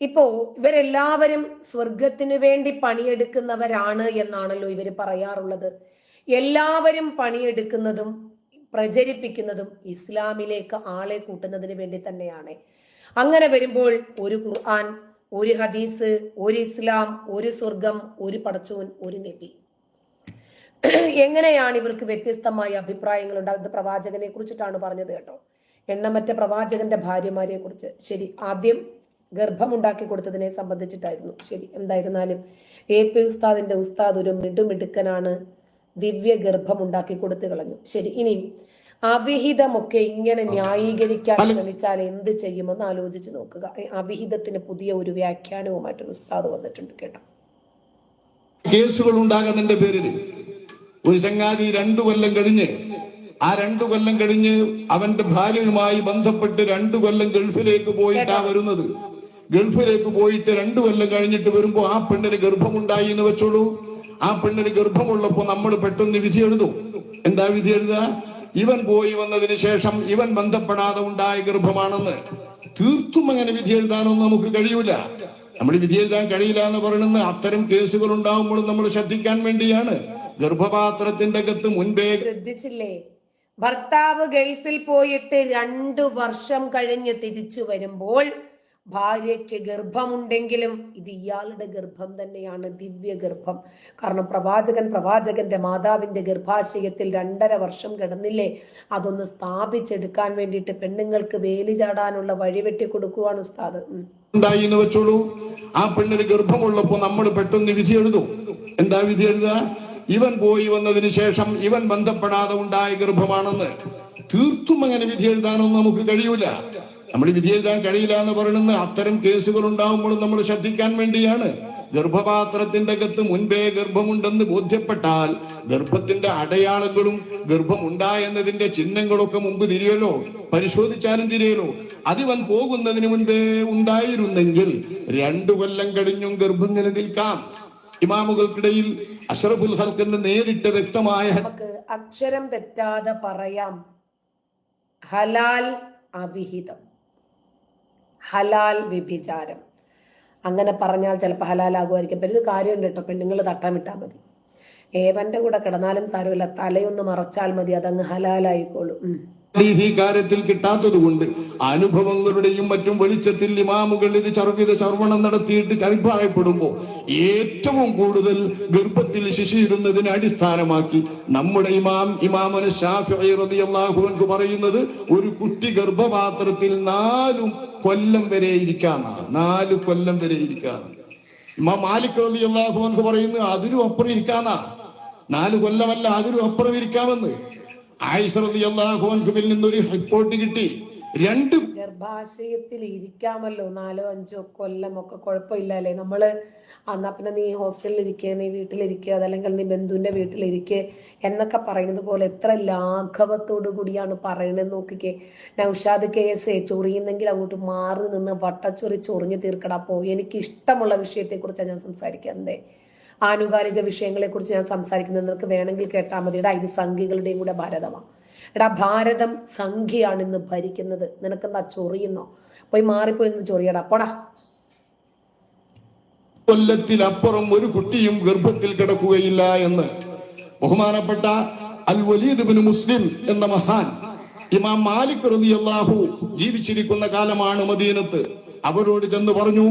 S1: ഇപ്പോ ഇവരെല്ലാവരും സ്വർഗത്തിന് വേണ്ടി പണിയെടുക്കുന്നവരാണ് എന്നാണല്ലോ ഇവര് പറയാറുള്ളത്. എല്ലാവരും പണിയെടുക്കുന്നതും പ്രചരിപ്പിക്കുന്നതും ഇസ്ലാമിലേക്ക് ആളെ കൂട്ടുന്നതിന് വേണ്ടി തന്നെയാണ്. അങ്ങനെ വരുമ്പോൾ ഒരു ഖുർആൻ, ഒരു ഹദീസ്, ഒരു ഇസ്ലാം, ഒരു സ്വർഗം, ഒരു പടച്ചോൻ, ഒരു നബി, എങ്ങനെയാണ് ഇവർക്ക് വ്യത്യസ്തമായ അഭിപ്രായങ്ങൾ ഉണ്ടാകുന്നത്? പ്രവാചകനെ കുറിച്ചിട്ടാണ് പറഞ്ഞത് കേട്ടോ, എണ്ണമറ്റ പ്രവാചകന്റെ ഭാര്യമാരെ കുറിച്ച്. ശരി, ആദ്യം ഗർഭമുണ്ടാക്കി കൊടുത്തതിനെ സംബന്ധിച്ചിട്ടായിരുന്നു. ശരി, എന്തായിരുന്നാലും AP ഉസ്താദിന്റെ ഉസ്താദ് ഒരു മിടുമിടുക്കനാണ്, ദിവ്യ ഗർഭമുണ്ടാക്കി കൊടുത്തു കളഞ്ഞു. ശരി, ഇനി അവിഹിതമൊക്കെ ഇങ്ങനെ ന്യായീകരിക്കാൻ ശ്രമിച്ചാൽ എന്ത് ചെയ്യുമെന്ന് ആലോചിച്ച് നോക്കുക. അവിഹിതത്തിന് പുതിയ ഒരു വ്യാഖ്യാനവുമായിട്ടൊരു ഉസ്താദ് വന്നിട്ടുണ്ട് കേട്ടോ.
S4: കേസുകൾ ഉണ്ടാകുന്നതിന്റെ പേരിൽ ഒരു ചങ്ങാതി 2 കൊല്ലം കഴിഞ്ഞ് ആ 2 കൊല്ലം കഴിഞ്ഞ് അവന്റെ ഭാര്യയുമായി ബന്ധപ്പെട്ട് 2 കൊല്ലം ഗൾഫിലേക്ക് പോയിട്ടാ വരുന്നത്. ഗൾഫിലേക്ക് പോയിട്ട് 2 കൊല്ലം കഴിഞ്ഞിട്ട് വരുമ്പോ ആ പെണ്ണിന് ഗർഭമുണ്ടായി എന്ന് വെച്ചോളൂ. ആ പെണ്ണിന് ഗർഭമുള്ളപ്പോ നമ്മൾ പെട്ടെന്ന് വിധി എഴുതും. എന്താ വിധി എഴുതുക? ഇവൻ പോയി വന്നതിന് ശേഷം ഇവൻ ബന്ധപ്പെടാതെ ഉണ്ടായ ഗർഭമാണെന്ന്. തീർത്തും അങ്ങനെ വിധി എഴുതാനൊന്നും നമുക്ക് കഴിയൂല. നമ്മൾ വിധി എഴുതാൻ കഴിയില്ല എന്ന് പറയുന്നത് അത്തരം കേസുകൾ ഉണ്ടാവുമ്പോഴും നമ്മൾ ശ്രദ്ധിക്കാൻ വേണ്ടിയാണ്. ഗർഭപാത്രത്തിന്റെ അകത്ത് മുൻപേ
S1: ശ്രദ്ധിച്ചില്ലേ? ഭർത്താവ് ഗൾഫിൽ പോയിട്ട് 2 വർഷം കഴിഞ്ഞ് തിരിച്ചു വരുമ്പോൾ ഭാര്യയ്ക്ക് ഗർഭമുണ്ടെങ്കിലും ഇത് ഇയാളുടെ ഗർഭം തന്നെയാണ്, ദിവ്യ ഗർഭം. കാരണം പ്രവാചകന്റെ മാതാവിന്റെ ഗർഭാശയത്തിൽ 2.5 വർഷം കിടന്നില്ലേ? അതൊന്ന് സ്ഥാപിച്ചെടുക്കാൻ വേണ്ടിയിട്ട് പെണ്ണുങ്ങൾക്ക് വേലി ചാടാനുള്ള വഴിവെട്ടി കൊടുക്കുവാണ് ഉസ്താദ്.
S4: ഉണ്ടായി എന്ന് വെച്ചോളൂ. ആ പെണ്ണിന് ഗർഭമുള്ളപ്പോ നമ്മൾ പെട്ടെന്ന് വിധി എഴുതും. എന്താ വിധി എഴുതുക? ഇവൻ പോയി വന്നതിന് ശേഷം ഇവൻ ബന്ധപ്പെടാതെ ഉണ്ടായ ഗർഭമാണെന്ന്. തീർത്തും അങ്ങനെ വിധി എഴുതാനൊന്നും നമുക്ക് കഴിയൂല. നമ്മൾ വിധി എഴുതാൻ കഴിയില്ല എന്ന് പറയുന്നത് അത്തരം കേസുകൾ ഉണ്ടാവുമ്പോഴും നമ്മൾ ശ്രദ്ധിക്കാൻ വേണ്ടിയാണ്. ഗർഭപാത്രത്തിന്റെ അകത്ത് മുൻപേ ഗർഭമുണ്ടെന്ന് ബോധ്യപ്പെട്ടാൽ ഗർഭത്തിന്റെ അടയാളങ്ങളും ഗർഭമുണ്ടായെന്നതിന്റെ ചിഹ്നങ്ങളൊക്കെ മുമ്പ് തിരിയലോ, പരിശോധിച്ചാലും തിരിയലോ. അതിവൻ പോകുന്നതിന് മുൻപേ ഉണ്ടായിരുന്നെങ്കിൽ 2 കൊല്ലം കഴിഞ്ഞും ഗർഭം നിലനിൽക്കാം. ഇമാമുകൾക്കിടയിൽ അഷ്റഫുൽ ഖൽഖിന്റെ നേരിട്ട് വ്യക്തമായ
S1: നമുക്ക് അക്ഷരം തെറ്റാതെ പറയാം, ഹലാൽ അവിഹിതം, ഹലാൽ വ്യഭിചാരം. അങ്ങനെ പറഞ്ഞാൽ ചിലപ്പോൾ ഹലാലാകുമായിരിക്കും. പിന്നെ ഒരു കാര്യമുണ്ട് കേട്ടോ, പെണ്ണുങ്ങൾ തട്ടാൻ വിട്ടാൽ മതി. ഏവന്റെ കൂടെ കിടന്നാലും സാരമില്ല, തലയൊന്ന് മറച്ചാൽ മതി, അതങ്ങ് ഹലാലായിക്കോളും.
S4: ഈ കാര്യത്തിൽ കിട്ടാത്തത് കൊണ്ട് അനുഭവങ്ങളുടെയും മറ്റും വെളിച്ചത്തിൽ ഇമാമുകൾ ഇത് ചർവണം നടത്തിയിട്ട് അഭിപ്രായപ്പെടുമ്പോ ഏറ്റവും കൂടുതൽ ഗർഭത്തിൽ ശിശുയിരുന്നതിനെ അടിസ്ഥാനമാക്കി നമ്മുടെ ഇമാമുന ശാഫിഈ റളിയല്ലാഹു അൻഹു പറയുന്നത് ഒരു കുട്ടി ഗർഭപാത്രത്തിൽ 4 കൊല്ലം വരെ ഇരിക്കാനാണ്. 4 കൊല്ലം വരെ ഇരിക്കാനാണ്. ഇമാം മാലിക് റളിയല്ലാഹു അൻഹു പറയുന്നത് അതിലും അപ്പുറം ഇരിക്കാനാ. 4 കൊല്ലമല്ല, അതിലും അപ്പുറം ഇരിക്കാമെന്ന്. ആയിഷ റളിയല്ലാഹു അൻഹയിൽ നിന്നൊരു റിപ്പോർട്ട് കിട്ടി. 2
S1: ഗർഭാശയത്തിൽ ഇരിക്കാമല്ലോ 4-5 കൊല്ലമൊക്കെ, കുഴപ്പമില്ലല്ലേ? നമ്മള് എന്നാ പിന്നെ നീ ഹോസ്റ്റലിൽ ഇരിക്കുക, നീ വീട്ടിലിരിക്കുക, അതല്ലെങ്കിൽ നീ ബന്ധുവിന്റെ വീട്ടിലിരിക്കുക എന്നൊക്കെ പറയുന്നത് പോലെ എത്ര ലാഘവത്തോടു കൂടിയാണ് പറയണെന്ന് നോക്കിക്കേ. നൗഷാദ് കേസേ ചൊറിയുന്നെങ്കിൽ അങ്ങോട്ട് മാറി നിന്ന് വട്ടച്ചൊറി ചൊറിഞ്ഞു തീർക്കടാ. പോയി എനിക്ക് ഇഷ്ടമുള്ള വിഷയത്തെക്കുറിച്ചാണ് ഞാൻ സംസാരിക്കുന്നത്. ആനുകാലിക വിഷയങ്ങളെ കുറിച്ച് ഞാൻ സംസാരിക്കുന്നത് നിനക്ക് വേണമെങ്കിൽ കേട്ടാൽ മതി. എടാ, ഇത് സംഘികളുടെയും കൂടെ ഭാരതമാണ്. എടാ, ഭാരതം സംഘിയാണ് ഇന്ന് ഭരിക്കുന്നത്. നിനക്കെന്താ ചൊറിയുന്നോ? പോയി മാറിപ്പോയി നിന്ന് ചൊറിയടാ, പോടാ.
S4: കൊല്ലത്തിലപ്പുറം ഒരു കുട്ടിയും ഗർഭത്തിൽ കിടക്കുകയില്ല എന്ന് ബഹുമാനപ്പെട്ട അൽ വലീദ് ഇബ്നു മുസ്ലിം എന്ന മഹാൻ ഇമാം മാലിക് റളിയല്ലാഹു ജീവിച്ചിരിക്കുന്ന കാലമാണ് മദീനത്ത്. അവരോട് ചെന്ന് പറഞ്ഞു,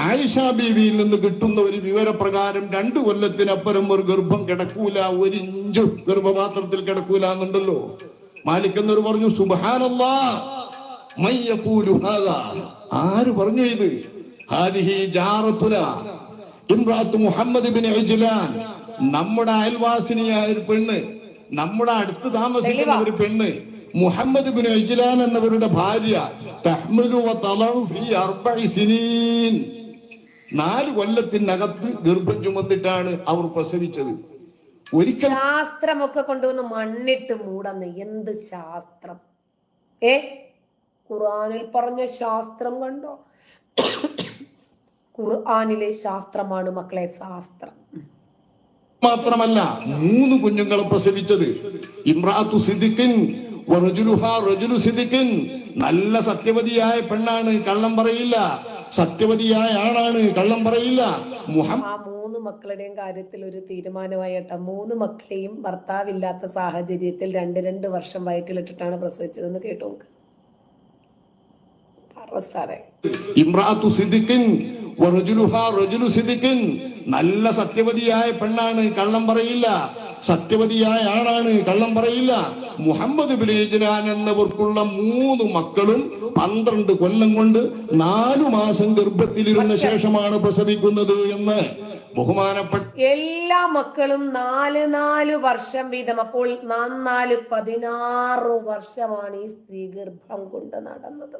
S4: ആയിഷ ബീവിയിൽ നിന്ന് കിട്ടുന്ന ഒരു വിവരപ്രകാരം 2 കൊല്ലത്തിനപ്പുറം ഒരു ഗർഭം കിടക്കൂല, 1 ഇഞ്ച് ഗർഭപാത്രത്തിൽ കിടക്കൂല എന്നുണ്ടല്ലോ. മാലിക് എന്നൊരു പറഞ്ഞു, സുബ്ഹാനല്ലാഹ് മൻ യഖൂലു ഹാദാ. ആര് പറഞ്ഞു ഇത്? ഹാദിഹി ജാറത്തുന ഇംറാത്തു മുഹമ്മദ് ഇബ്നു ഇജ്ലാൻ. നമ്മുടെ അയൽവാസിനിയായ ഒരു പെണ്ണ്, നമ്മുടെ അടുത്ത് താമസിക്കുന്ന ഒരു പെണ്ണ്, മുഹമ്മദ് ഇബ്നു ഇജ്ലാൻ എന്നവരുടെ ഭാര്യ. തഹ്മിലു വതളഉ ഫീ 4 സിനീൻ. 4 കൊല്ലത്തിനകത്ത് ഗർഭം ചുമന്നിട്ടാണ് അവർ പ്രസവിച്ചത്. ഒരിക്കൽ
S1: ശാസ്ത്രമൊക്കെ കൊണ്ടുവന്ന് മണ്ണിട്ട് മൂടന്ന്. എന്ത് ശാസ്ത്രം? ഖുർആനിൽ പറഞ്ഞ ശാസ്ത്രം കണ്ടോ? ഖുർആനിലെ ശാസ്ത്രമാണ് മക്കളെ ശാസ്ത്രം.
S4: മാത്രമല്ല 3 കുഞ്ഞുങ്ങളെ പ്രസവിച്ചത്. ഇംറാത്തു സിദ്ദിഖിൻ വറജുലുഹാ റജുലു സിദ്ദിഖിൻ. നല്ല സത്യവതിയായ പെണ്ണാണ്, കള്ളം പറയില്ല. സത്യവതിയായ ആളാണ്, കള്ളം പറയില്ല.
S1: ആ 3 മക്കളുടെയും കാര്യത്തിൽ ഒരു തീരുമാനമായിട്ടാ. 3 മക്കളെയും ഭർത്താവില്ലാത്ത സാഹചര്യത്തിൽ 2 വർഷം വയറ്റിലിട്ടിട്ടാണ് പ്രസവിച്ചതെന്ന് കേട്ടു നോക്ക്.
S4: ഇംറാത്തു സിദ്ദിഖിൻ വറജുലുഹാ റജുലു സിദ്ദിഖിൻ. നല്ല സത്യവതിയായ പെണ്ണാണ്, കള്ളം പറയില്ല. സത്യവതിയായ ആളാണ്, കള്ളം പറയില്ല. മുഹമ്മദ് ഇബ്നു ഇജ്ലാൻ എന്നവർക്കുള്ള 3 മക്കളും 12 കൊല്ലം കൊണ്ട് 4 മാസം ഗർഭത്തിലിരുന്ന ശേഷമാണ് പ്രസവിക്കുന്നത് എന്ന് ബഹുമാനപ്പെട്ട
S1: എല്ലാ മക്കളും 4 വർഷം വീതം. അപ്പോൾ 4 16 വർഷമാണ് ഈ സ്ത്രീ ഗർഭം കൊണ്ട് നടന്നത്.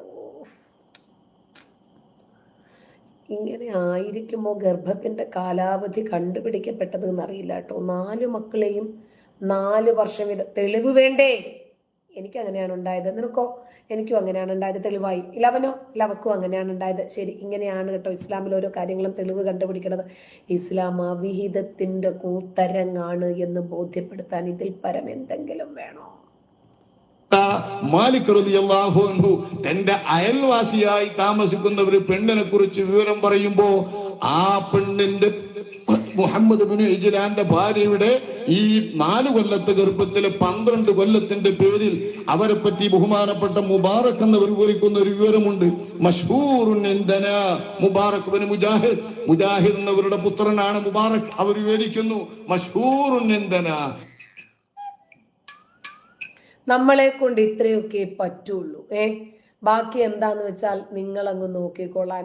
S1: ഇങ്ങനെ ആയിരിക്കുമോ ഗർഭത്തിന്റെ കാലാവധി കണ്ടുപിടിക്കപ്പെട്ടത് എന്നറിയില്ല കേട്ടോ. 4 മക്കളെയും 4 വർഷം ഇത് തെളിവ് വേണ്ടേ? എനിക്ക് അങ്ങനെയാണ് ഉണ്ടായത്. നിനക്കോ? എനിക്കും അങ്ങനെയാണ് ഉണ്ടായത്. തെളിവായി. ലവനോ? ലവക്കും അങ്ങനെയാണ് ഉണ്ടായത്. ശരി, ഇങ്ങനെയാണ് കേട്ടോ ഇസ്ലാമിൽ ഓരോ കാര്യങ്ങളും തെളിവ് കണ്ടുപിടിക്കുന്നത്. ഇസ്ലാം അവിഹിതത്തിന്റെ കൂത്തരങ്ങാണ് എന്ന് ബോധ്യപ്പെടുത്താൻ ഇതിൽ പരം എന്തെങ്കിലും വേണോ?
S4: മാലിക് റളിയല്ലാഹു അൻഹു തന്റെ അയൽവാസിയായി താമസിക്കുന്ന ഒരു പെണ്ണിനെ കുറിച്ച് വിവരം പറയുമ്പോ ആ പെണ്ണിന്റെ മുഹമ്മദ് ബിൻ ഇജ്ലാന്റെ ഭാര്യയുടെ ഈ 4 കൊല്ലത്തെ ഗർഭത്തിലെ 12 കൊല്ലത്തിന്റെ പേരിൽ അവരെ പറ്റി ബഹുമാനപ്പെട്ട മുബാറക് എന്നവർ വിവരിക്കുന്ന ഒരു വിവരമുണ്ട്. മഷ്ഹൂറുൻ ഇൻദന മുബാറക് ബിൻ മുജാഹിദ്. മുജാഹിദ് എന്നവരുടെ പുത്രനാണ് മുബാറക്. അവർ വിവരിക്കുന്നു മഷ്ഹൂറുൻ ഇൻദന.
S1: നമ്മളെ കൊണ്ട് ഇത്രയൊക്കെ പറ്റുള്ളൂ. ബാക്കി എന്താന്ന് വെച്ചാൽ നിങ്ങൾ അങ്ങ് നോക്കിക്കൊള്ളാൻ.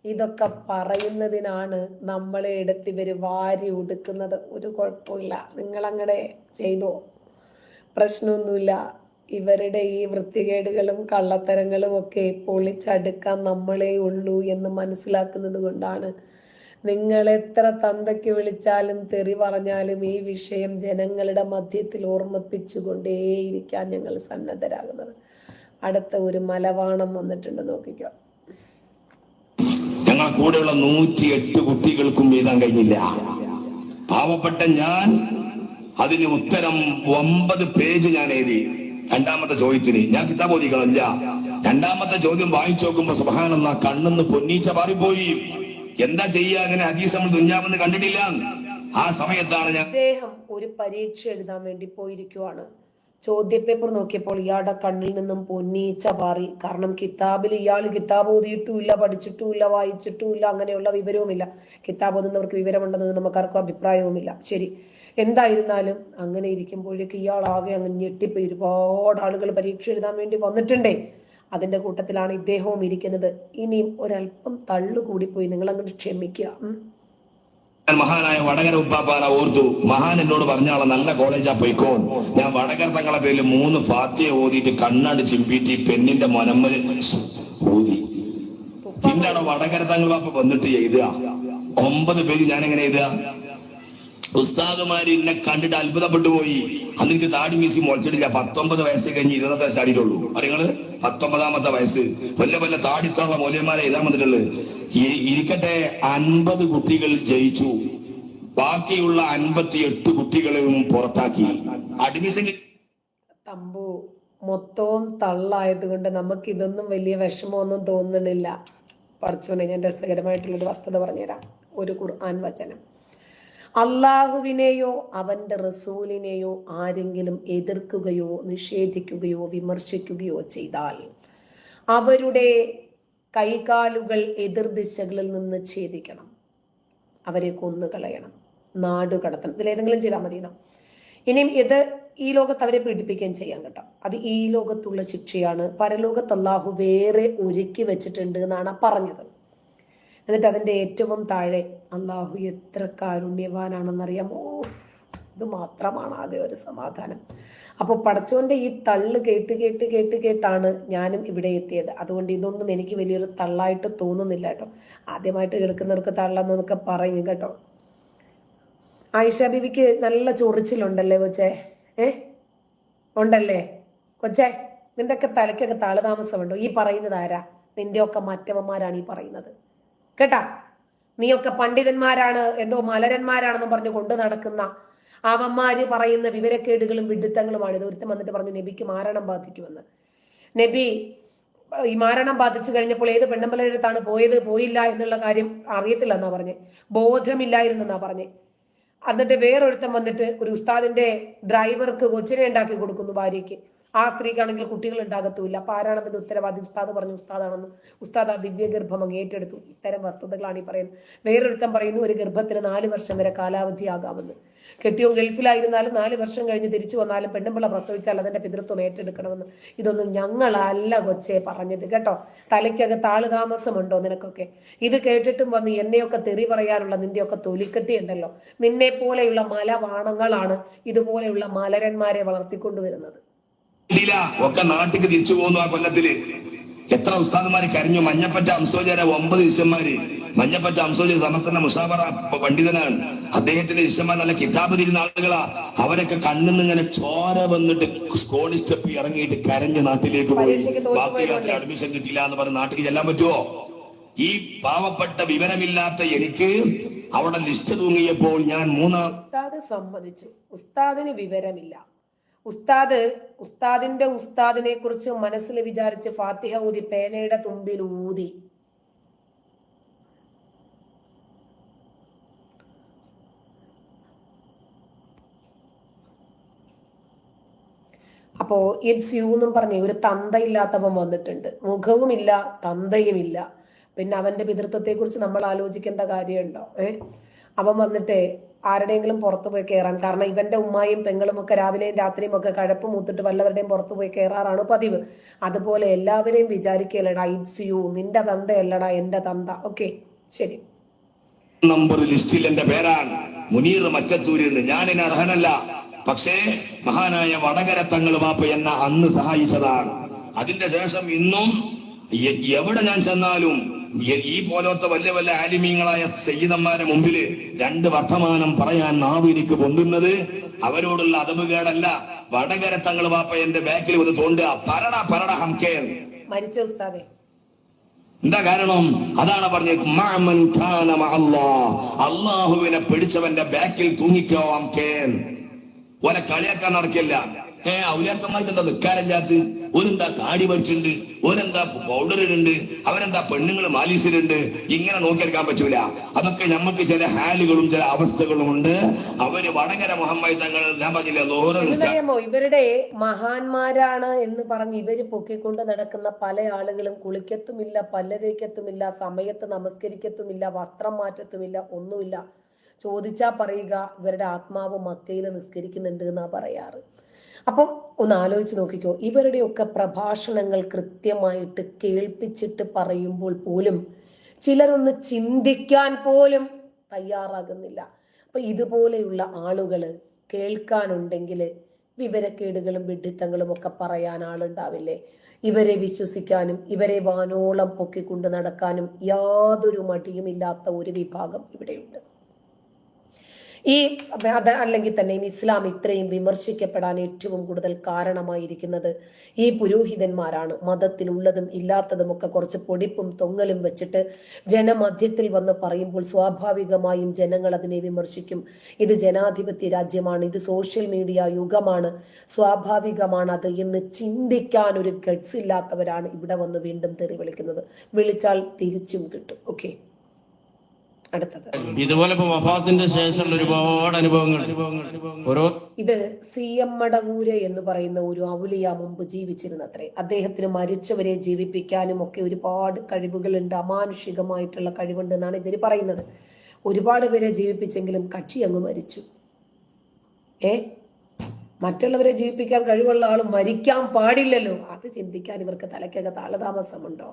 S1: ഇതൊക്കെ പറയുന്നതിനാണ് നമ്മളെ എടുത്ത് ഇവര് വാരി ഉടുക്കുന്നത്. ഒരു കുഴപ്പമില്ല, നിങ്ങളങ്ങനെ ചെയ്തോ, പ്രശ്നമൊന്നുമില്ല. ഇവരുടെ ഈ വൃത്തികേടുകളും കള്ളത്തരങ്ങളും ഒക്കെ പൊളിച്ചടുക്കാൻ നമ്മളേ ഉള്ളൂ എന്ന് മനസ്സിലാക്കുന്നത് കൊണ്ടാണ് നിങ്ങൾ എത്ര തന്തയ്ക്ക് വിളിച്ചാലും തെറി പറഞ്ഞാലും ഈ വിഷയം ജനങ്ങളുടെ മധ്യത്തിൽ ഓർമ്മിപ്പിച്ചുകൊണ്ടേയിരിക്കാൻ ഞങ്ങൾ സന്നദ്ധരാകുന്നത്. അടുത്ത ഒരു മലവാണം വന്നിട്ടുണ്ട്, നോക്കിക്കോ.
S5: ഞങ്ങൾ കൂടെയുള്ള 108 കുട്ടികൾക്കും എഴുതാൻ കഴിഞ്ഞില്ല. പാവപ്പെട്ട ഞാൻ അതിന് ഉത്തരം 9 പേജ് ഞാൻ എഴുതി. 2ാമത്തെ ചോദ്യത്തിന് ഞാൻ കിതാബ് ഓതിക്കളല്ല. 2ാമത്തെ ചോദ്യം വായിച്ചു നോക്കുമ്പോ സുബ്ഹാനല്ലാഹ്, കണ്ണെന്ന് പൊന്നീച്ച പാറിപ്പോയി. എന്താ ചെയ്യാ? അങ്ങനെ ഹദീസ് നമ്മൾ ദുനിയാവെന്ന് കണ്ടിട്ടില്ല. ആ സമയത്താണ് ഞാൻ
S1: അദ്ദേഹം ഒരു പരീക്ഷ എഴുതാൻ വേണ്ടി പോയിരിക്കുവാണ്. ചോദ്യപേപ്പർ നോക്കിയപ്പോൾ ഇയാളുടെ കണ്ണിൽ നിന്നും പൊന്നീച്ച പാറി. കാരണം കിതാബിൽ ഇയാൾ കിതാബ് ഓതിയിട്ടുമില്ല, പഠിച്ചിട്ടുമില്ല, വായിച്ചിട്ടുമില്ല, അങ്ങനെയുള്ള വിവരവുമില്ല. കിതാബ് ഓതുന്നവർക്ക് വിവരമുണ്ടെന്ന് നമുക്കാർക്കും അഭിപ്രായവുമില്ല. ശരി, എന്തായിരുന്നാലും അങ്ങനെ ഇരിക്കുമ്പോഴേക്ക് ഇയാൾ ആകെ അങ്ങ് ഞെട്ടിപ്പോയി. ഒരുപാട് ആളുകൾ പരീക്ഷ എഴുതാൻ വേണ്ടി വന്നിട്ടുണ്ടേ. അതിന്റെ കൂട്ടത്തിലാണ് ഇദ്ദേഹവും ഇരിക്കുന്നത്. ഇനിയും ഒരല്പം തള്ളുകൂടിപ്പോയി, നിങ്ങൾ അങ്ങോട്ട് ക്ഷമിക്കുക.
S5: മഹാനായ വടകര ഉപ്പാപ്പാന ഓർത്തു. മഹാൻ എന്നോട് പറഞ്ഞാളെ നല്ല കോളേജാ പോയിക്കോ. ഞാൻ വടകര തങ്ങളെ പേരിൽ 3 ഫാത്തിഹ ഓതിയിട്ട് കണ്ണാട് ചിമ്പിയിട്ട് പെണ്ണിന്റെ മനമ്മൽ ഊതി. പിന്നാണ് വടകര തങ്ങൾ പാപ്പ വന്നിട്ട് എഴുതുക. 9 പേജ് ഞാൻ എങ്ങനെ എഴുതുക? ഉസ്താദുമാര് എന്നെ കണ്ടിട്ട് അത്ഭുതപ്പെട്ടു പോയി. അന്ന് എനിക്ക് താടി മീസി മുളച്ചിട്ടില്ല. 19 വയസ്സ് കഴിഞ്ഞ് 20 ചാടിയിട്ടുള്ളൂ. അറിയങ്ങള് 19ാമത്തെ വയസ്സ്. വല്ല താടിത്തുള്ള മൂല്യന്മാരെ എഴുതാൻ വന്നിട്ടുള്ളത്. ഇരിക്കട്ടെ, 50 കുട്ടികൾ ജയിച്ചു. ബാക്കിയുള്ള 58 കുട്ടികളെയും പുറത്താക്കി. അഡ്മിഷൻ
S1: തമ്പു മൊത്തവും തള്ളായതുകൊണ്ട് നമുക്ക് ഇതൊന്നും വലിയ വിഷമമൊന്നും തോന്നുന്നില്ല. പഠിച്ചോനെ, ഞാൻ രസകരമായിട്ടുള്ളൊരു വസ്തുത പറഞ്ഞുതരാം. ഒരു ഖുർആൻ വചനം. അള്ളാഹുവിനെയോ അവന്റെ റസൂലിനെയോ ആരെങ്കിലും എതിർക്കുകയോ നിഷേധിക്കുകയോ വിമർശിക്കുകയോ ചെയ്താൽ അവരുടെ കൈകാലുകൾ എതിർദിശകളിൽ നിന്ന് ഛേദിക്കണം, അവരെ കൊന്നുകളയണം, നാടുകടത്തണം. ഇതിലേതെങ്കിലും ചെയ്താൽ മതി. ഇനിയും ഇത് ഈ ലോകത്ത് അവരെ പീഡിപ്പിക്കുകയും ചെയ്യാൻ കേട്ടോ. അത് ഈ ലോകത്തുള്ള ശിക്ഷയാണ്. പരലോകത്ത് അല്ലാഹു വേറെ ഒരുക്കി വെച്ചിട്ടുണ്ട് എന്നാണ് പറഞ്ഞത്. എന്നിട്ട് അതിൻ്റെ ഏറ്റവും താഴെ അല്ലാഹു എത്ര കാരുണ്യവാനാണെന്നറിയാമോ. ഇത് മാത്രമാണ് ആകെ ഒരു സമാധാനം. അപ്പോൾ പടച്ചോന്റെ ഈ തള്ളു കേട്ടാണ് ഞാനും ഇവിടെ എത്തിയത്. അതുകൊണ്ട് ഇതൊന്നും എനിക്ക് വലിയൊരു തള്ളായിട്ട് തോന്നുന്നില്ല കേട്ടോ. ആദ്യമായിട്ട് കേൾക്കുന്നവർക്ക് തള്ളെന്നൊക്കെ പറയും കേട്ടോ. ആയിഷ ബീവിക്ക് നല്ല ചൊറിച്ചിലുണ്ടല്ലേ കൊച്ചേ? ഉണ്ടല്ലേ കൊച്ചേ? നിന്റെയൊക്കെ തലയ്ക്കൊക്കെ താമസമുണ്ടോ? ഈ പറയുന്നത് ആരാ? നിന്റെയൊക്കെ മറ്റവന്മാരാണ് ഈ പറയുന്നത് കേട്ടാ. നീയൊക്കെ പണ്ഡിതന്മാരാണ്, എന്തോ മലരന്മാരാണെന്ന് പറഞ്ഞു കൊണ്ടു നടക്കുന്ന അവന്മാര് പറയുന്ന വിവരക്കേടുകളും വിഡിത്തങ്ങളുമാണ്. ഇത് ഒരുത്തം വന്നിട്ട് പറഞ്ഞു നബിക്ക് മാരണം ബാധിക്കുമെന്ന്. നബി ഈ മാരണം ബാധിച്ചു കഴിഞ്ഞപ്പോൾ ഏത് പെണ്ണമ്പലടുത്താണ് പോയത് പോയില്ല എന്നുള്ള കാര്യം അറിയത്തില്ല എന്നാ പറഞ്ഞേ, ബോധമില്ലായിരുന്നെന്നാ പറഞ്ഞേ. എന്നിട്ട് വേറൊരുത്തം വന്നിട്ട് ഒരു ഉസ്താദിന്റെ ഡ്രൈവർക്ക് കൊച്ചിനെ ഉണ്ടാക്കി കൊടുക്കുന്നു ഭാര്യയ്ക്ക്. ആ സ്ത്രീക്കാണെങ്കിൽ കുട്ടികൾ ഉണ്ടാകത്തുമില്ല. അപ്പൊ ആരാണ് അതിന്റെ ഉത്തരവാദി? ഉസ്താദ് പറഞ്ഞു ഉസ്താദാണെന്ന്. ഉസ്താദ് ആ ദിവ്യഗർഭം അങ്ങ് ഏറ്റെടുത്തു. ഇത്തരം വസ്തുതകളാണ് ഈ പറയുന്നത്. വേറൊരുത്തം പറയുന്നു ഒരു ഗർഭത്തിന് 4 വർഷം വരെ കാലാവധിയാകാമെന്ന്. കെട്ടിയോ ഗൾഫിലായിരുന്നാലും 4 വർഷം കഴിഞ്ഞ് തിരിച്ചു വന്നാലും പെണ്ണുമ്പിള്ള പ്രസവിച്ചാൽ അതിന്റെ പിതൃത്വം ഏറ്റെടുക്കണമെന്ന്. ഇതൊന്നും ഞങ്ങളല്ല കൊച്ചേ പറഞ്ഞത് കേട്ടോ. തലയ്ക്കകത്ത് താമസമുണ്ടോ നിനക്കൊക്കെ? ഇത് കേട്ടിട്ടും വന്ന് എന്നെയൊക്കെ തെറി പറയാനുള്ള നിന്റെയൊക്കെ തൊലിക്കെട്ടി ഉണ്ടല്ലോ. നിന്നെ പോലെയുള്ള മലവാണങ്ങളാണ് ഇതുപോലെയുള്ള മലരന്മാരെ വളർത്തിക്കൊണ്ടുവരുന്നത്.
S5: ഒക്കെ നാട്ടിക്ക് തിരിച്ചു പോകുന്നു. ആ കൊല്ലത്തില് എത്ര ഉസ്താദന്മാര് കരഞ്ഞു. മഞ്ഞപ്പറ്റ അംസോചാര 9 ശിഷ്യന്മാര് മഞ്ഞപ്പറ്റ അംസോലി സമസ്തന്റെ മുസാഫറ പണ്ഡിതനാണ്. അദ്ദേഹത്തിന്റെ ഇഷ്ടമായ നല്ല കിതാബ് തിരുന്ന ആളുകളാ. അവരൊക്കെ കണ്ണിന്ന് ഇങ്ങനെ ചോര വന്നിട്ട് സ്കോളി സ്റ്റെപ്പ് ഇറങ്ങിയിട്ട് കരഞ്ഞ് നാട്ടിലേക്ക് പോയി. ബാക്കി അഡ്മിഷൻ കിട്ടില്ല എന്ന് പറഞ്ഞ് നാട്ടിൽ ചെല്ലാൻ പറ്റുമോ? ഈ പാവപ്പെട്ട വിവരമില്ലാത്ത എനിക്ക് അവിടെ ലിസ്റ്റ് തൂങ്ങിയപ്പോൾ ഞാൻ
S1: ഉസ്താദ് സമ്മതിച്ചു, ഉസ്താദിന് വിവരമില്ല. ഉസ്താദിന്റെ ഉസ്താദിനെ കുറിച്ച് മനസ്സിൽ വിചാരിച്ച് ഫാത്തിഹ ഊതി പേനയുടെ തുമ്പിൽ ഊതി. അപ്പോ ഇറ്റ്സ് യു എന്നും പറഞ്ഞ് ഒരു തന്തയില്ലാത്തവൻ വന്നിട്ടുണ്ട്. മുഖവുമില്ല, തന്തയുമില്ല. പിന്നെ അവന്റെ പിതൃത്വത്തെ കുറിച്ച് നമ്മൾ ആലോചിക്കേണ്ട കാര്യമുണ്ടോ? അവൻ വന്നിട്ട് ആരുടെയെങ്കിലും പുറത്തു പോയി കയറാൻ, കാരണം ഇവന്റെ ഉമ്മായും പെങ്ങളും ഒക്കെ രാവിലെയും രാത്രിയും ഒക്കെ കഴപ്പ് മൂത്തിട്ട് വല്ലവരുടെയും പുറത്തു പോയി കയറാറാണ് പതിവ്. അതുപോലെ എല്ലാവരെയും വിചാരിക്കലടാ ഇറ്റ്സ് യു, നിന്റെ തന്തയല്ലടാ എന്റെ തന്ത. ഓക്കെ, ശരി.
S5: നമ്പർ ലിസ്റ്റിൽ എന്റെ പേരാണ് മുനീർ മറ്റത്തൂരിൽ നിന്ന്. ഞാനിന് അർഹനല്ല. പക്ഷേ മഹാനായ വടകര തങ്ങൾ വാപ്പ എന്നെ അന്ന് സഹായിച്ചതാണ്. അതിന്റെ ശേഷം ഇന്നും എവിടെ ഞാൻ ചെന്നാലും ഈ പോലത്തെ വലിയ വലിയ ആലിമീങ്ങളായ സയ്യിദന്മാരെ മുമ്പില് രണ്ട് വർത്തമാനം പറയാൻ നാവ് എനിക്ക് പൊന്തുന്നത് അവരോടുള്ള അതവുകേടല്ല. വടകര തങ്ങൾ വാപ്പ എന്റെ ബാക്കിൽ വന്ന് തോണ്ടുക, പരട ഹംകേ
S1: മരിച്ച ഉസ്താദെ.
S5: എന്താ കാരണം? അതാണ് പറഞ്ഞത്, അള്ളാഹുവിനെ പിടിച്ചവന്റെ ബാക്കിൽ തൂങ്ങിക്കോ ഹംകേൻ. ഓനെ കളിയാക്കാൻ നടക്കില്ല. ഔലിയാക്കന്മാർക്ക് എന്താ നിൽക്കാനില്ലാത്ത? ഓരെന്താ കാടി പഠിച്ചിട്ടുണ്ട്, ഓരെന്താ പൗഡർ ഇടുണ്ട്, അവരെന്താ പെണ്ണുങ്ങൾ മാലീസിലുണ്ട്. ഇങ്ങനെ നോക്കിയെടുക്കാൻ പറ്റൂല. അതൊക്കെ നമുക്ക് ചില ഹാലുകളും ചില അവസ്ഥകളും ഉണ്ട്. അവര് വടകര മുഹമ്മദ് തങ്ങൾ ഞാൻ പറഞ്ഞില്ല,
S1: ഇവരുടെ മഹാന്മാരാണ് എന്ന് പറഞ്ഞ് ഇവര് പൊക്കിക്കൊണ്ട് നടക്കുന്ന പല ആളുകളും കുളിക്കത്തുമില്ല, പല്ലരയ്ക്കത്തുമില്ല, സമയത്ത് നമസ്കരിക്കത്തുമില്ല, വസ്ത്രം മാറ്റത്തുമില്ല, ഒന്നുമില്ല. ചോദിച്ചാ പറയുക ഇവരുടെ ആത്മാവ് മക്കയിൽ നിസ്കരിക്കുന്നുണ്ട് എന്നാ പറയാറ്. അപ്പം ഒന്ന് ആലോചിച്ച് നോക്കിക്കോ, ഇവരുടെയൊക്കെ പ്രഭാഷണങ്ങൾ കൃത്യമായിട്ട് കേൾപ്പിച്ചിട്ട് പറയുമ്പോൾ പോലും ചിലരൊന്ന് ചിന്തിക്കാൻ പോലും തയ്യാറാകുന്നില്ല. അപ്പൊ ഇതുപോലെയുള്ള ആളുകൾ കേൾക്കാനുണ്ടെങ്കിൽ വിവരക്കേടുകളും വിഡ്ഢിത്തങ്ങളും ഒക്കെ പറയാൻ ആളുണ്ടാവില്ലേ? ഇവരെ വിശ്വസിക്കാനും ഇവരെ വാനോളം പൊക്കിക്കൊണ്ട് നടക്കാനും യാതൊരു മടിയുമില്ലാത്ത ഒരു വിഭാഗം ഇവിടെയുണ്ട്. അല്ലെങ്കിൽ തന്നെ ഇസ്ലാം ഇത്രയും വിമർശിക്കപ്പെടാൻ ഏറ്റവും കൂടുതൽ കാരണമായിരിക്കുന്നത് ഈ പുരോഹിതന്മാരാണ്. മതത്തിലുള്ളതും ഇല്ലാത്തതും ഒക്കെ കുറച്ച് പൊടിപ്പും തൊങ്ങലും വെച്ചിട്ട് ജനമധ്യത്തിൽ വന്ന് പറയുമ്പോൾ സ്വാഭാവികമായും ജനങ്ങൾ അതിനെ വിമർശിക്കും. ഇത് ജനാധിപത്യ രാജ്യമാണ്, ഇത് സോഷ്യൽ മീഡിയ യുഗമാണ്, സ്വാഭാവികമാണ് അത് എന്ന് ചിന്തിക്കാൻ ഒരു ഗട്സ് ഇല്ലാത്തവരാണ് ഇവിടെ വന്ന് വീണ്ടും തെറി വിളിക്കുന്നത്. വിളിച്ചാൽ തിരിച്ചും കിട്ടും. ഓക്കെ, അടുത്തത്.
S6: ഇതുപോലെ വഫാത്തിന്റെ ശേഷമുള്ള ഒരുപാട് അനുഭവങ്ങൾ.
S1: ഇത് CM മടവൂര് എന്ന് പറയുന്ന ഒരു ഔലിയ മുമ്പ് ജീവിച്ചിരുന്നത്രേ. അദ്ദേഹത്തിന് മരിച്ചവരെ ജീവിപ്പിക്കാനും ഒക്കെ ഒരുപാട് കഴിവുകളുണ്ട്, അമാനുഷികമായിട്ടുള്ള കഴിവുണ്ട് എന്നാണ് ഇവര് പറയുന്നത്. ഒരുപാട് പേരെ ജീവിപ്പിച്ചെങ്കിലും കക്ഷി അങ്ങ് മരിച്ചു. മറ്റുള്ളവരെ ജീവിപ്പിക്കാൻ കഴിവുള്ള ആൾ മരിക്കാൻ പാടില്ലല്ലോ. അത് ചിന്തിക്കാൻ ഇവർക്ക് തലയ്ക്കകത്ത് ആളതാമസമുണ്ടോ?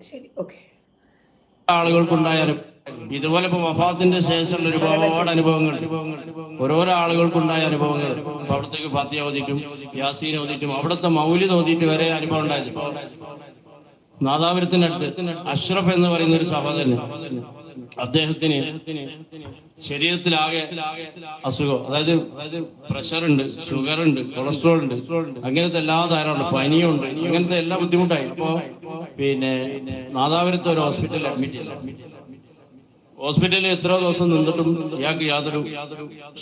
S1: ശരി, ഓക്കെ.
S6: ആളുകൾക്കുണ്ടായ ഇതുപോലെ വഫാത്തിന്റെ ശേഷമുള്ള ഒരുപാട് അനുഭവങ്ങൾ, ഓരോരോ ആളുകൾക്കുണ്ടായ അനുഭവങ്ങൾ. അവിടത്തേക്ക് ഫാത്തിഹ ഓതിക്കും, യാസീൻ ഓതിക്കും, അവിടുത്തെ മൗലിദ് ഓതിയിട്ട് വരെ അനുഭവം ഉണ്ടായത്. ഇപ്പൊ നാദാപുരത്തിന്റെ അടുത്ത് അഷ്റഫ് എന്ന് പറയുന്ന ഒരു സഹോദരൻ, അദ്ദേഹത്തിന് ശരീരത്തിലാകെ അസുഖം, അതായത് പ്രഷർ ഉണ്ട്, ഷുഗർ ഉണ്ട്, കൊളസ്ട്രോൾ ഉണ്ട്, അങ്ങനത്തെ എല്ലാ ധാരാളം, പനിയുണ്ട്, അങ്ങനത്തെ എല്ലാ ബുദ്ധിമുട്ടായി. അപ്പോ പിന്നെ നാദാപുരത്ത് ഒരു ഹോസ്പിറ്റലിൽ അഡ്മിറ്റ് ചെയ്തു. ഹോസ്പിറ്റലിൽ എത്ര ദിവസം നിന്നിട്ടും ഇയാൾക്ക് യാതൊരു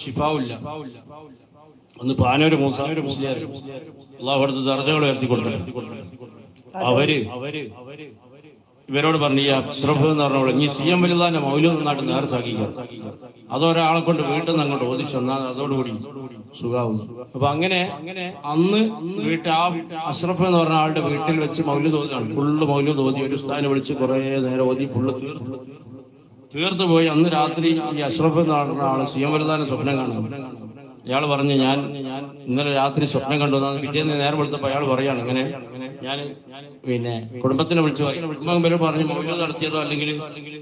S6: ഷിഫാവില്ല. ഒന്ന് പാനൂര് മൂസാനൂര് അള്ളാഹു അടുത്ത് ദർജകൾ ഉയർത്തി കൊടുക്കണം. അവര് ഇവരോട് പറഞ്ഞു, ഈ അഷ്റഫ് എന്ന് പറഞ്ഞോളൂ, ഇനി CM വലുതാന്റെ മൗലൂദ് നന്നായിട്ട് നേർച്ചാക്കിക്കുക, അതൊരാളെ കൊണ്ട് വീട്ടിൽ നിന്ന് അങ്ങോട്ട് ഓദിച്ചൊന്നാൽ അതോടുകൂടി സുഖാവുന്നു. അപ്പൊ അങ്ങനെ അന്ന് ആ അഷ്റഫ് എന്ന് പറഞ്ഞ ആളുടെ വീട്ടിൽ വെച്ച് മൗലൂദ് ഓതിയാണ്. ഫുള്ള് മൗലൂദ് ഓതി, ഒരു സ്ഥാനം വിളിച്ച് കുറെ നേരം ഓതി ഫുള്ള് തീർത്തു പോയി. അന്ന് രാത്രി ഈ അഷ്റഫ് എന്ന് പറഞ്ഞ ആള് CM വലുതാന്റെ സ്വപ്നം കാണും. അയാൾ പറഞ്ഞു ഞാൻ ഇന്നലെ രാത്രി സ്വപ്നം കണ്ടു. പിറ്റേന്ന് നേരം വെളുത്തപ്പോൾ അയാൾ പറയാണ് ഇങ്ങനെ ഞാൻ പിന്നെ കുടുംബത്തിനെ വിളിച്ചു കുടുംബം പറഞ്ഞു മൗലൂദ് നടത്തിയതോ അല്ലെങ്കിൽ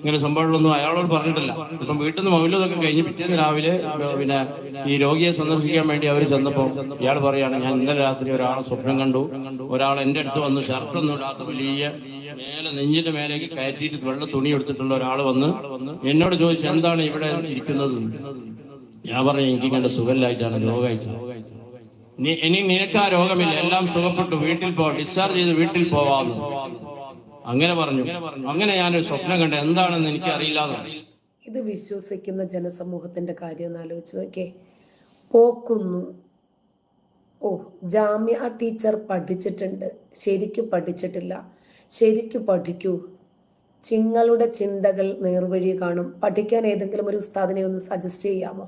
S6: ഇങ്ങനെ സംഭവങ്ങളൊന്നും അയാളോട് പറഞ്ഞിട്ടില്ല. ഇപ്പം വീട്ടിൽ നിന്ന് മൗലൂദൊക്കെ കഴിഞ്ഞ് പിറ്റേന്ന് രാവിലെ പിന്നെ ഈ രോഗിയെ സന്ദർശിക്കാൻ വേണ്ടി അവർ ചെന്നപ്പോൾ ഇയാൾ പറയാണ് ഞാൻ ഇന്നലെ രാത്രി ഒരാളെ സ്വപ്നം കണ്ടു. ഒരാൾ എൻ്റെ അടുത്ത് വന്നു, ഷർട്ടൊന്നും ഇടാത്ത വലിയ മേലെ നെഞ്ചിന്റെ മേലേക്ക് കയറ്റിയിട്ട് വെള്ള തുണി എടുത്തിട്ടുള്ള ഒരാൾ വന്ന് എന്നോട് ചോദിച്ചു എന്താണ് ഇവിടെ ഇരിക്കുന്നത്. ഞാൻ പറഞ്ഞു എനിക്ക് കണ്ട സുഖമില്ലായിട്ടാണ്, രോഗമായിട്ടാണ്. ഇനി നിനക്ക് ആ രോഗമില്ല, എല്ലാം സുഖപ്പെട്ടു, വീട്ടിൽ ഡിസ്ചാർജ് ചെയ്ത് വീട്ടിൽ പോവാന്ന് അങ്ങനെ പറഞ്ഞു. അങ്ങനെ ഞാനൊരു സ്വപ്നം കണ്ട എന്താണെന്ന് എനിക്ക് അറിയില്ല.
S1: ഇത് വിശ്വസിക്കുന്ന ജനസമൂഹത്തിന്റെ കാര്യം ഒന്ന് ആലോചിച്ച് നോക്കേ. പോക്കുന്നു, ഓ ജാമ്യ ടീച്ചർ പഠിച്ചിട്ടുണ്ട്, ശരിക്കും പഠിച്ചിട്ടില്ല, ശരിക്കും പഠിക്കൂ, ചിങ്ങളുടെ ചിന്തകൾ നേർവഴി കാണും. പഠിക്കാൻ ഏതെങ്കിലും ഒരു ഉസ്താദിനെ ഒന്ന് സജസ്റ്റ് ചെയ്യാമോ?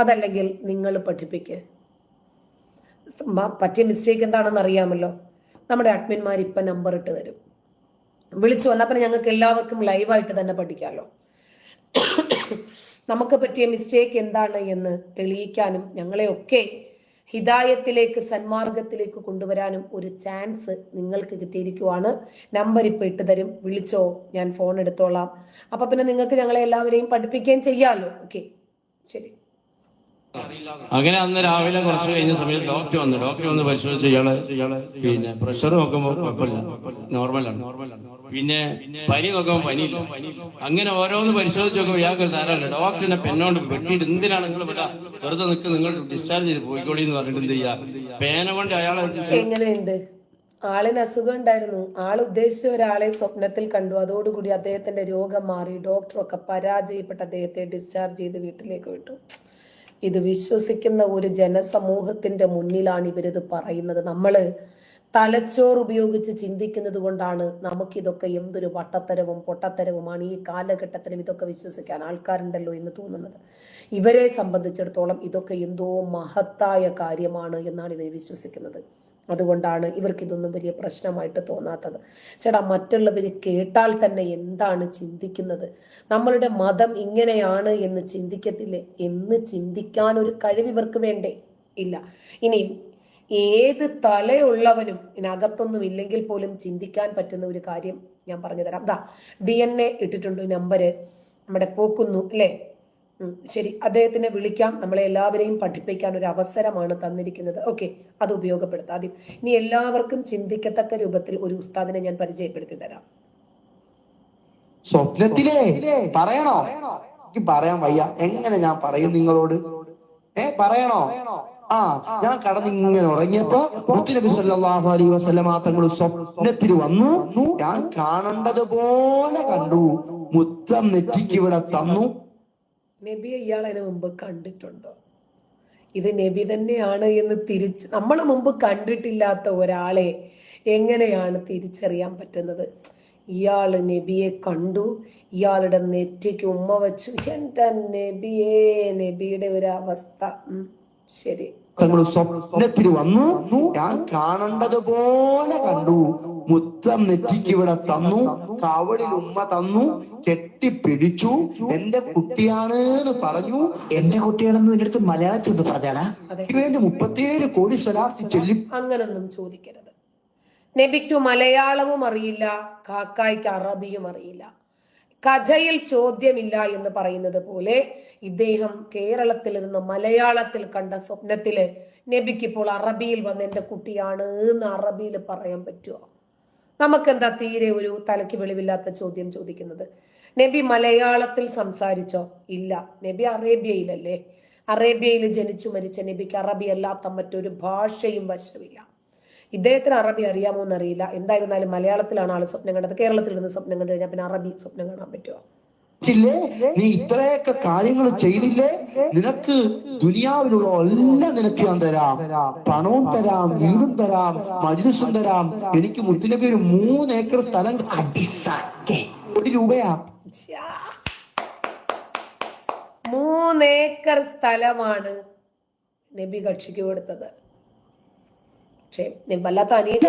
S1: അതല്ലെങ്കിൽ നിങ്ങൾ പഠിപ്പിക്കുക. പറ്റിയ മിസ്റ്റേക്ക് എന്താണെന്ന് അറിയാമല്ലോ. നമ്മുടെ അഡ്മിന്മാർ ഇപ്പം നമ്പർ ഇട്ട് തരും, വിളിച്ചു വന്നാൽ പിന്നെ ഞങ്ങൾക്ക് എല്ലാവർക്കും ലൈവായിട്ട് തന്നെ പഠിക്കാമല്ലോ. നമുക്ക് പറ്റിയ മിസ്റ്റേക്ക് എന്താണ് എന്ന് തെളിയിക്കാനും ഞങ്ങളെയൊക്കെ ഹിദായത്തിലേക്ക് സന്മാർഗത്തിലേക്ക് കൊണ്ടുവരാനും ഒരു ചാൻസ് നിങ്ങൾക്ക് കിട്ടിയിരിക്കുവാണ്. നമ്പർ ഇപ്പം ഇട്ട് തരും, വിളിച്ചോ, ഞാൻ ഫോൺ എടുത്തോളാം. അപ്പം പിന്നെ നിങ്ങൾക്ക് ഞങ്ങളെ എല്ലാവരെയും പഠിപ്പിക്കുകയും ചെയ്യാമല്ലോ. ഓക്കെ, ശരി.
S6: അങ്ങനെ അന്ന് രാവിലെ കുറച്ച് കഴിഞ്ഞ സമയത്ത് ഡോക്ടർ വന്ന് പരിശോധിച്ച് ഇയാള് പിന്നെ പ്രഷർ നോക്കുമ്പോൾ കുഴപ്പമില്ല, നോർമലാണ്. പിന്നെ പനി നോക്കുമ്പോൾ പനിയില്ല. അങ്ങനെ ഓരോന്ന് പരിശോധിച്ച് നോക്കുമ്പോൾ ഇയാൾക്ക് തരാറില്ല. ഡോക്ടറിനെ പെണ്ണോണ്ട് വെട്ടിയിട്ട് എന്തിനാണ് നിങ്ങൾ വെറുതെ നിൽക്കുക, നിങ്ങൾ ഡിസ്ചാർജ് ചെയ്ത് പോയിക്കോളി എന്ന് പറഞ്ഞിട്ട് എന്ത് ചെയ്യാ, പേന കൊണ്ട് അയാളെ.
S1: എങ്ങനെയുണ്ട്? ആളിന് അസുഖം ഉണ്ടായിരുന്നു, ആൾ ഉദ്ദേശിച്ച ഒരാളെ സ്വപ്നത്തിൽ കണ്ടു, അതോടുകൂടി അദ്ദേഹത്തിന്റെ രോഗം മാറി, ഡോക്ടറൊക്കെ പരാജയപ്പെട്ട് അദ്ദേഹത്തെ ഡിസ്ചാർജ് ചെയ്ത് വീട്ടിലേക്ക് വിട്ടു. ഇത് വിശ്വസിക്കുന്ന ഒരു ജനസമൂഹത്തിന്റെ മുന്നിലാണ് ഇവരിത് പറയുന്നത്. നമ്മള് തലച്ചോറ് ഉപയോഗിച്ച് ചിന്തിക്കുന്നത് കൊണ്ടാണ് നമുക്കിതൊക്കെ എന്തൊരു വട്ടത്തരവും പൊട്ടത്തരവുമാണ്, ഈ കാലഘട്ടത്തിലും ഇതൊക്കെ വിശ്വസിക്കാൻ ആൾക്കാരുണ്ടല്ലോ എന്ന് തോന്നുന്നത്. ഇവരെ സംബന്ധിച്ചിടത്തോളം ഇതൊക്കെ എന്തോ മഹത്തായ കാര്യമാണ് എന്നാണ് ഇവർ വിശ്വസിക്കുന്നത്. അതുകൊണ്ടാണ് ഇവർക്കിതൊന്നും വലിയ പ്രശ്നമായിട്ട് തോന്നാത്തത്. ചേട്ടാ, മറ്റുള്ളവർ കേട്ടാൽ തന്നെ എന്താണ് ചിന്തിക്കുന്നത്, നമ്മളുടെ മതം ഇങ്ങനെയാണ് എന്ന് ചിന്തിക്കത്തില്ലേ എന്ന് ചിന്തിക്കാൻ ഒരു കഴിവ് ഇവർക്ക് വേണ്ടേ? ഇല്ല. ഇനി ഏത് തലയുള്ളവനും ഇതിനകത്തൊന്നും ഇല്ലെങ്കിൽ പോലും ചിന്തിക്കാൻ പറ്റുന്ന ഒരു കാര്യം ഞാൻ പറഞ്ഞു തരാം. DNA ഇട്ടിട്ടുണ്ട് നമ്പര്, നമ്മുടെ പോക്കുന്നു അല്ലേ? ശരി, അദ്ദേഹത്തിനെ വിളിക്കാം. നമ്മളെ എല്ലാവരെയും പഠിപ്പിക്കാൻ ഒരു അവസരമാണ് തന്നിരിക്കുന്നത്. ഓക്കെ, അത് ഉപയോഗപ്പെടുത്താം. ആദ്യം ഇനി എല്ലാവർക്കും ചിന്തിക്കത്തക്ക രൂപത്തിൽ ഒരു ഉസ്താദിനെ ഞാൻ പരിചയപ്പെടുത്തി തരാം.
S7: സ്വപ്നത്തിലേ പറയണോ? എനിക്ക് പറയാൻ വയ്യ, എങ്ങനെ ഞാൻ പറയും നിങ്ങളോട്? പറയണോ? ഞാൻ കടന്നിങ്ങനെ ഉറങ്ങിയപ്പോ മുത്തുനബി സല്ലല്ലാഹു അലൈഹി വസല്ലമ തങ്ങൾ സ്വപ്നത്തിൽ വന്നു. ഞാൻ കാണേണ്ടതുപോലെ കണ്ടു, മുത്തം നെറ്റിക്ക് ഇവിടെ തന്നു.
S1: നബിയെ ഇയാൾ അതിന് മുമ്പ് കണ്ടിട്ടുണ്ടോ? ഇത് നബി തന്നെയാണ് എന്ന് നമ്മൾ മുമ്പ് കണ്ടിട്ടില്ലാത്ത ഒരാളെ എങ്ങനെയാണ് തിരിച്ചറിയാൻ പറ്റുന്നത്? ഇയാള് നബിയെ കണ്ടു, ഇയാളുടെ നെറ്റിക്ക് ഉമ്മ വെച്ചു. എന്റെ നബിയെ, നബിയുടെ ഒരു അവസ്ഥ. ശരി,
S7: തങ്ങൾ സ്വപ്നത്തിൽ വന്നു. ഞാൻ കാണേണ്ടതുപോലെ കണ്ടു, മുത്തം നെറ്റിക്ക് ഇവിടെ തന്നു, കവളിൽ ഉമ്മ തന്നു, കെട്ടിപ്പിടിച്ചു. എന്റെ കുട്ടിയാണ് എന്ന് പറഞ്ഞു.
S8: എന്റെ കുട്ടിയാണെന്ന് നിന്റെ അടുത്ത് മലയാളത്തിൽ ഒന്ന് പറഞ്ഞാടാ.
S7: വേണ്ടി 37 കോടി സ്വലാത്ത് ചൊല്ലി.
S1: അങ്ങനൊന്നും ചോദിക്കരുത്. നബിക്കു മലയാളവും അറിയില്ല, കാക്കായ്ക്ക് അറബിയും അറിയില്ല. കഥയിൽ ചോദ്യമില്ല എന്ന് പറയുന്നത് പോലെ ഇദ്ദേഹം കേരളത്തിൽ നിന്ന് മലയാളത്തിൽ കണ്ട സ്വപ്നത്തില് നബിക്ക് ഇപ്പോൾ അറബിയിൽ വന്ന് എന്റെ കുട്ടിയാണ് എന്ന് അറബിയിൽ പറയാൻ പറ്റുമോ? നമുക്കെന്താ തീരെ ഒരു തലയ്ക്ക് വെളിവില്ലാത്ത ചോദ്യം ചോദിക്കുന്നത്? നബി മലയാളത്തിൽ സംസാരിച്ചോ? ഇല്ല. നബി അറേബ്യയിലല്ലേ? അറേബ്യയിൽ ജനിച്ചു മരിച്ച നബിക്ക് അറബി അല്ലാത്ത മറ്റൊരു ഭാഷയും വശമില്ല. ഇദ്ദേഹത്തിന് അറബി അറിയാമോ എന്നറിയില്ല. എന്തായിരുന്നാലും മലയാളത്തിലാണ് ആള് സ്വപ്നം കണ്ടത്. കേരളത്തിൽ നിന്ന് സ്വപ്നം കണ്ടു കഴിഞ്ഞാൽ പിന്നെ അറബി സ്വപ്നം കാണാൻ പറ്റുമോ?
S7: നീ ഇത്രയൊക്കെ കാര്യങ്ങൾ ചെയ്തില്ലേ, നിനക്ക് ദുനിയാവിലുള്ള എല്ലാം നിനക്ക് ഞാൻ തരാം, പണവും തരാം, വീടും തരാം, മജ്ലിസും തരാം. എനിക്ക് മുത്തുനബി ഒരു 3 ഏക്കർ സ്ഥലം, 1 കോടി രൂപയാ.
S1: 3 ഏക്കർ സ്ഥലമാണ് നബി കക്ഷിക്ക് കൊടുത്തത്. പക്ഷേ വല്ലാത്ത അനിയത്തി.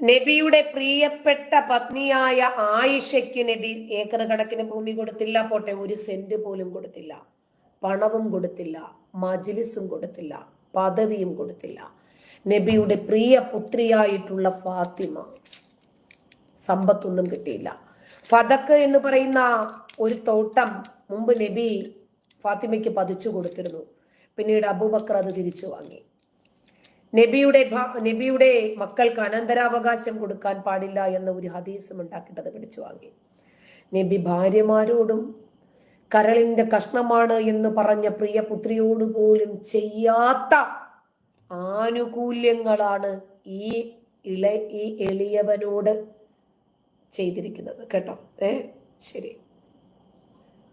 S1: നബിയുടെ പ്രിയപ്പെട്ട പത്നിയായ ആയിഷയ്ക്ക് നബി ഏക്കർ കണക്കിന് ഭൂമി കൊടുത്തില്ല, പോട്ടെ ഒരു സെന്റ് പോലും കൊടുത്തില്ല, പണവും കൊടുത്തില്ല, മജ്ലിസും കൊടുത്തില്ല, പദവിയും കൊടുത്തില്ല. നബിയുടെ പ്രിയ പുത്രിയായിട്ടുള്ള ഫാത്തിമ സമ്പത്തൊന്നും കിട്ടിയില്ല. ഫദക്ക് എന്ന് പറയുന്ന ഒരു തോട്ടം മുമ്പ് നബി ഫാത്തിമയ്ക്ക് പതിച്ചു കൊടുത്തിരുന്നു. പിന്നീട് അബൂബക്കർ അത് തിരിച്ചു വാങ്ങി. നബിയുടെ മക്കൾക്ക് അനന്തരാവകാശം കൊടുക്കാൻ പാടില്ല എന്ന ഒരു ഹദീസും ഉണ്ടാക്കിയിട്ടത് പിടിച്ചു വാങ്ങി. നബി ഭാര്യമാരോടും കരളിന്റെ കഷ്ണമാണ് എന്ന് പറഞ്ഞ പ്രിയ പുത്രിയോട് പോലും ചെയ്യാത്ത ആനുകൂല്യങ്ങളാണ് ഈ എളിയവനോട് ചെയ്തിരിക്കുന്നത് കേട്ടോ. ശരി,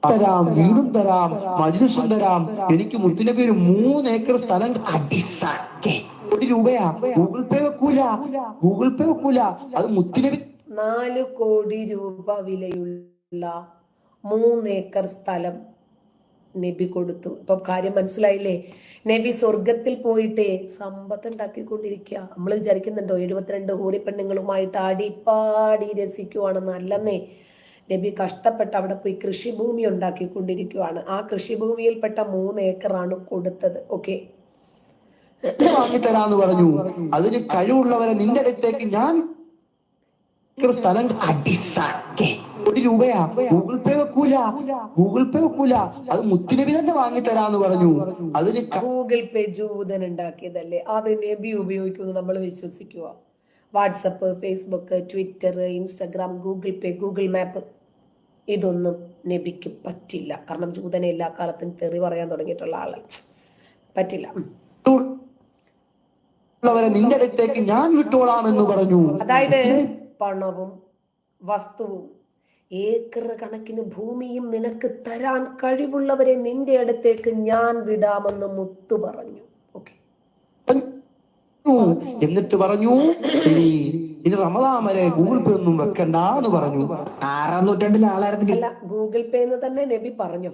S7: തരാം, വീടും തരാം, മജ്ലിസും തരാം, എനിക്ക് മുത്തുനബി ഒരു 3 ഏക്കർ സ്ഥലം, 1 കോടി രൂപയാ. ഗൂഗിൾ പേ വെക്കൂല. അത് മുത്തുനബി
S1: 4 കോടി രൂപ വിലയുള്ള 3 ഏക്കർ സ്ഥലം നബി കൊടുത്തു. ഇപ്പൊ കാര്യം മനസ്സിലായില്ലേ? നബി സ്വർഗത്തിൽ പോയിട്ടേ സമ്പത്ത് ഉണ്ടാക്കിക്കൊണ്ടിരിക്കുക. നമ്മൾ വിചാരിക്കുന്നുണ്ടോ 72 ഹൂറി പെണ്ണുങ്ങളുമായിട്ട് ആടിപ്പാടി രസിക്കുവാണെന്ന്? അല്ലെന്നേ. നബി കഷ്ടപ്പെട്ട് അവിടെ പോയി കൃഷിഭൂമി ഉണ്ടാക്കിക്കൊണ്ടിരിക്കുവാണ്. ആ കൃഷിഭൂമിയിൽപ്പെട്ട 3 ഏക്കറാണ് കൊടുത്തത്. ഓക്കെ,
S7: വാങ്ങിത്തരാന്ന് പറഞ്ഞു. അതിന് കഴിവുള്ളവരെ നിന്റെ അടുത്തേക്ക് ഞാൻ സ്ഥലം, 1 കോടി രൂപയാ. ഗൂഗിൾ പേ വെക്കൂല. അത് മുത്തുനബി തന്നെ വാങ്ങിത്തരാന്ന് പറഞ്ഞു. അതിന്
S1: ഗൂഗിൾ പേ ജൂതൻ ഉണ്ടാക്കിയതല്ലേ? അത് നബി ഉപയോഗിക്കുന്നു നമ്മൾ വിശ്വസിക്കുക? WhatsApp, Facebook, Twitter, Instagram, Google Pay, Google map, ഇതൊന്നും നബിക്ക് പറ്റില്ല. കാരണം ജൂതനെ എല്ലാ കാലത്തും തെറി പറയാൻ തുടങ്ങിയിട്ടുള്ള ആള് പറ്റില്ല.
S7: നിന്റെ അടുത്തേക്ക് ഞാൻ വിട്ടോളാമെന്ന് പറഞ്ഞു.
S1: അതായത് പണവും വസ്തുവും ഏക്കർ കണക്കിന് ഭൂമിയും നിനക്ക് തരാൻ കഴിവുള്ളവരെ നിന്റെ അടുത്തേക്ക് ഞാൻ വിടാമെന്ന് മുത്തു പറഞ്ഞു. ഓക്കെ,
S7: എന്നിട്ട് പറഞ്ഞു ഇനി റമദാൻ വരെ ഗൂഗിൾ പേ ഒന്നും വെക്കണ്ടെന്ന് പറഞ്ഞു.
S8: 6-ാം നൂറ്റാണ്ടിലെ ആളായിരുന്നു.
S1: അല്ല, ഗൂഗിൾ പേ എന്ന് തന്നെ നബി പറഞ്ഞോ?